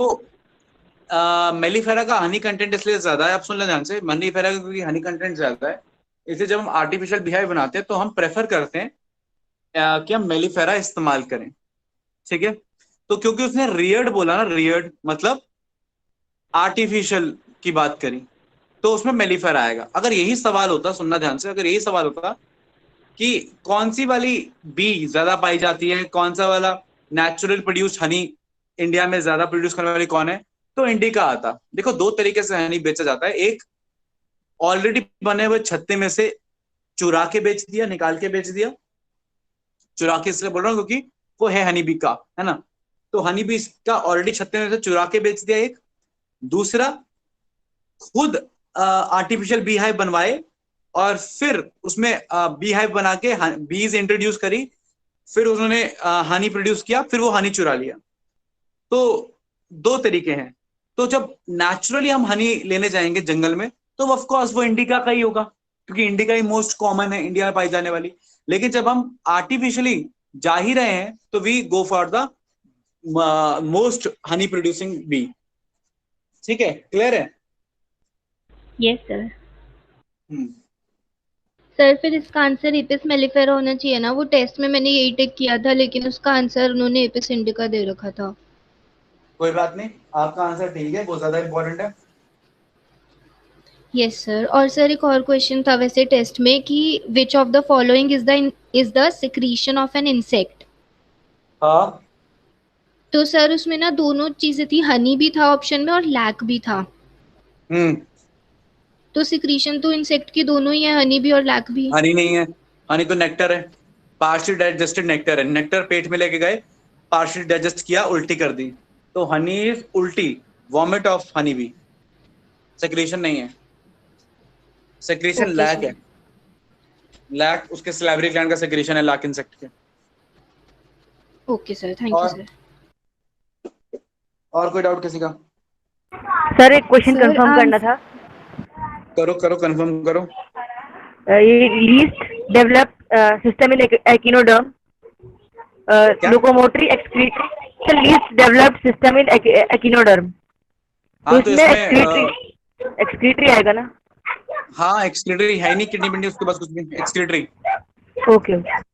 मेलिफेरा का हनी कंटेंट इसलिए ज्यादा है, आप सुन लें ध्यान से, मेलिफेरा का क्योंकि हनी कंटेंट ज्यादा है, इसलिए जब हम आर्टिफिशियल बिहाइव बनाते हैं तो हम प्रेफर करते हैं कि हम मेलिफेरा इस्तेमाल करें, ठीक है। तो क्योंकि उसने रियर्ड बोला ना, रियर्ड मतलब आर्टिफिशियल की बात करी, तो उसमें मेलिफेरा आएगा। अगर यही सवाल होता, सुनना ध्यान से, अगर यही सवाल होता कि कौन सी वाली बी ज्यादा पाई जाती है, कौन सा वाला नेचुरल प्रोड्यूस हनी इंडिया में ज्यादा प्रोड्यूस करने वाली कौन है, तो इंडिका आता। देखो 2 तरीके से हनी बेचा जाता है, एक ऑलरेडी बने हुए छत्ते में से चुरा के बेच दिया, निकाल के बेच दिया। चुरा के इसलिए बोल रहा हूँ क्योंकि वो है हनी बी का, है ना, तो हनी बी का ऑलरेडी छत्ते में से चुरा के बेच दिया एक। दूसरा खुद आर्टिफिशियल बी हाइव बनवाए और फिर उसमें बी हाइव बना के बीज इंट्रोड्यूस करी, फिर उन्होंने हनी प्रोड्यूस किया, फिर वो हनी चुरा लिया। तो 2 तरीके हैं। तो जब नेचुरली हम हनी लेने जाएंगे जंगल में तो ऑफ कोर्स वो इंडिका का ही होगा, क्योंकि इंडिका ही मोस्ट कॉमन है इंडिया में पाई जाने वाली। लेकिन जब हम आर्टिफिशियली जा ही रहे हैं तो we go for the most honey producing bee. ठीक है, क्लियर है? Yes sir. सर फिर इसका आंसर एपिस मेलिफेरा होना चाहिए ना, वो टेस्ट में मैंने यही टिक किया था, लेकिन उसका आंसर उन्होंने एपिस इंडिका दे रखा था। कोई बात नहीं, आपका आंसर ठीक है, बहुत ज्यादा इंपॉर्टेंट है। Yes sir. और सर एक और क्वेश्चन था वैसे टेस्ट में कि which of the following is the secretion of an insect. हाँ, तो सर उसमें ना दोनों चीजें थी, हनी भी था ऑप्शन में और लैक भी था। तो सिक्रीशन तो इंसेक्ट की दोनों ही है, हनी भी और लैक भी। हनी नहीं है, हनी तो नेक्टर है, पार्शियल डाइजेस्टेड नेक्टर है। नेक्टर पेट में लेके गए, पार्शियल डाइजेस्ट किया, उल्टी कर दी, तो हनी इज उल्टी, vomit of honey bee. Secretion नहीं है, सेक्रेशन लैक है। लैक उसके सैलिवरी ग्लैंड का सेक्रेशन है, लैक इंसेक्ट के। Okay sir, thank you sir. और कोई डाउट किसी का? सर एक क्वेश्चन कंफर्म करना था। करो कंफर्म करो। ये least developed system in echinoderm, locomotory excretory, least developed system in echinoderm, तो इसमें एक्सक्रीटरी आएगा ना? हाँ, एक्सक्रीटरी है नहीं, किडनी बिडनी उसके पास कुछ नहीं, excretory. Okay.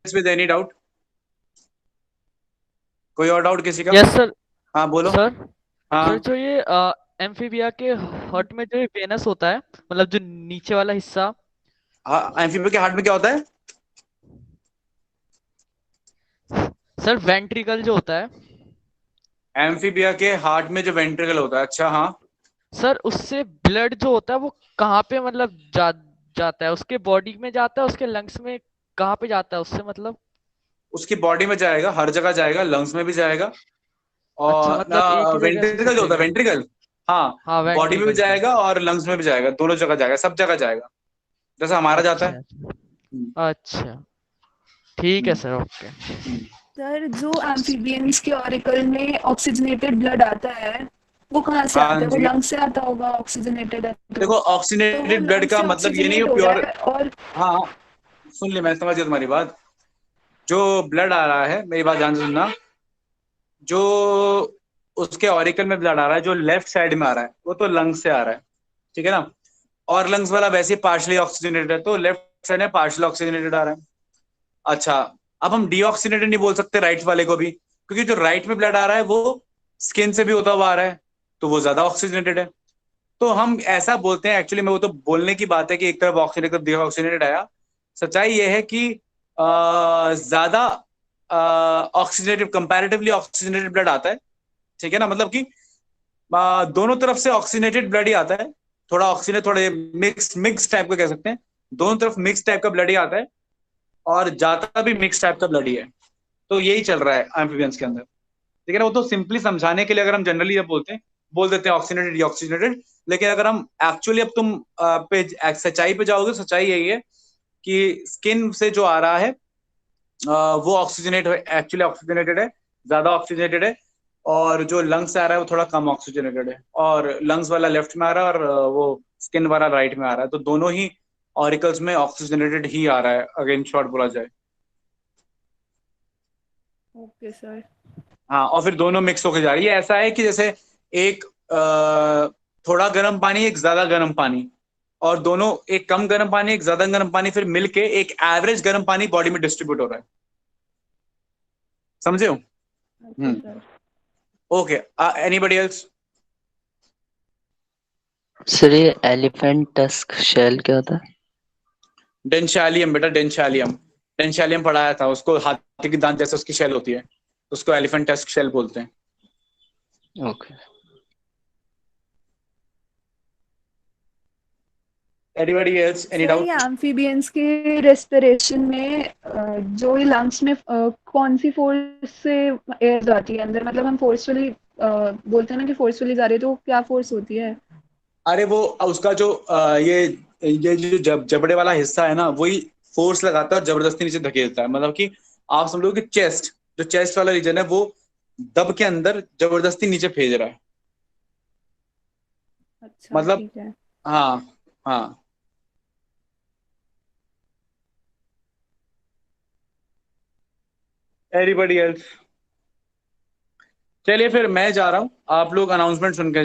With any doubt? कोई और डाउट किसी का? Yes sir. हाँ बोलो सर। हाँ सर जो ये एम्फीबिया के हार्ट में जो वेनस होता है, मतलब जो नीचे वाला हिस्सा। हाँ, एम्फीबिया के हार्ट में क्या होता है? सर वेंट्रिकल जो होता है। एम्फीबिया के हार्ट में जो वेंट्रिकल होता है, अच्छा हाँ। सर उससे ब्लड जो होता है वो कहाँ पे मतलब जाता है? उसके बॉडी में जाता है, उसके लंग्स में कहाँ पे जाता है उससे मतलब? उसकी बॉडी में जाएगा, हर जगह जाएगा, लंग्स में भी जाएगा, और अच्छा, मतलब एक ही जगह से वेंट्रिकल जो होता है, वेंट्रिकल, हाँ, हाँ बॉडी में भी वेंट्रिकल। जाएगा और लंग्स में भी जाएगा, दोनों जगह जाएगा, सब जगह जाएगा। जैसा हमारा जाता है। अच्छा अच्छा, ठीक है सर, ओके। सर जो एम्फीबियंस के ऑरिकल में ऑक्सीजनेटेड ब्लड आता है वो कहाँ से आता हाँ है? वो जी, लंग से आता होगा ऑक्सीजनेटेड है देखो तो वो ऑक्सीजनेटेड ब्लड लंग का से मतलब ये नहीं ऑक्सीजनेट है हो रहा प्योर। है और हाँ हाँ, सुन ले, मैं समझ गया तुम्हारी बात। जो ब्लड आ रहा है, मेरी बात ध्यान से सुनना, जो उसके ऑरिकल में ब्लड आ रहा है, जो लेफ्ट साइड में आ रहा है, वो तो लंग्स से आ रहा है, ठीक है ना। और लंग्स वाला वैसे ही पार्शली ऑक्सीजनेटेड है, तो लेफ्ट साइड में पार्शली ऑक्सीजनेटेड आ रहा है। अच्छा, अब हम डीऑक्सीजनेटेड नहीं बोल सकते राइट वाले को भी, क्योंकि जो राइट में ब्लड आ रहा है वो स्किन से भी होता हुआ आ रहा है, तो वो ज्यादा ऑक्सीजनेटेड है। तो हम ऐसा बोलते हैं, एक्चुअली में वो तो बोलने की बात है कि एक तरफ ऑक्सीजन, एक तरफ डीऑक्सीजनेटेड आया। सच्चाई ये है कि ज्यादा ऑक्सीजनेटेड, कंपैरेटिवली ऑक्सीजनेटेड ब्लड आता है, ठीक है ना। मतलब कि दोनों तरफ से ऑक्सीजनेटेड ब्लड ही आता है, थोड़ा ऑक्सीजन थोड़े मिक्स मिक्स टाइप का कह सकते हैं, दोनों तरफ मिक्स टाइप का ब्लड ही आता है, और जाता भी मिक्स टाइप का ब्लड ही है। तो यही चल रहा है एम्फीबियंस के अंदर, ठीक है ना। वो तो सिंपली समझाने के लिए अगर हम जनरली जब बोलते हैं, बोल देते हैं ऑक्सीजनेटेड डीऑक्सीजनेटेड, लेकिन अगर हम एक्चुअली, अब तुम पे सच्चाई पे जाओगे, सच्चाई यही है कि स्किन से जो आ रहा है वो ऑक्सीजनेट एक्चुअली ऑक्सीजनेटेड है, ज्यादा ऑक्सीजनेटेड है। और जो लंग्स से आ रहा है वो थोड़ा कम ऑक्सीजनेटेड है, और लंग्स वाला लेफ्ट में आ रहा है, और वो स्किन वाला राइट में आ रहा है, तो दोनों ही ऑरिकल्स में ऑक्सीजनेटेड ही आ रहा है, अगेन शॉर्ट बोला जाए। Okay sir. हाँ, और फिर दोनों मिक्स होके जा रही है। ऐसा है कि जैसे एक थोड़ा गर्म पानी, एक ज्यादा गर्म पानी, और दोनों, एक कम गर्म पानी, एक ज्यादा गर्म पानी, फिर मिलके एक एवरेज गर्म पानी बॉडी में डिस्ट्रीब्यूट हो रहा है, समझे हो? Okay sir. Okay, anybody else? Sir ये एलिफेंट टस्क शेल क्या होता है? डेंशालियम बेटा, डेंशालियम। डेंशालियम पढ़ाया था उसको, हाथी की दांत जैसे उसकी शेल होती है, उसको एलिफेंट टस्क शेल बोलते हैं। Okay. Anybody else, any sir ये डाउट? एम्फीबियंस के रेस्पिरेशन में जो ये लंग्स में कौन सी फोर्स से एयर जाती है अंदर? मतलब हम फोर्सफुली बोलते हैं ना कि फोर्सफुली जा रही है, तो क्या फोर्स होती है? अरे वो उसका जो ये जो जबड़े वाला हिस्सा है ना, वही फोर्स लगाता है और जबरदस्ती नीचे धकेलता है। मतलब कि आप समझो कि चेस्ट, जो चेस्ट वाला रीजन है, वो दब के अंदर जबरदस्ती नीचे भेज रहा है। अच्छा मतलब, ठीक है। हाँ हाँ। Anybody else? चलिए फिर मैं जा रहा हूँ, आप लोग अनाउंसमेंट सुन के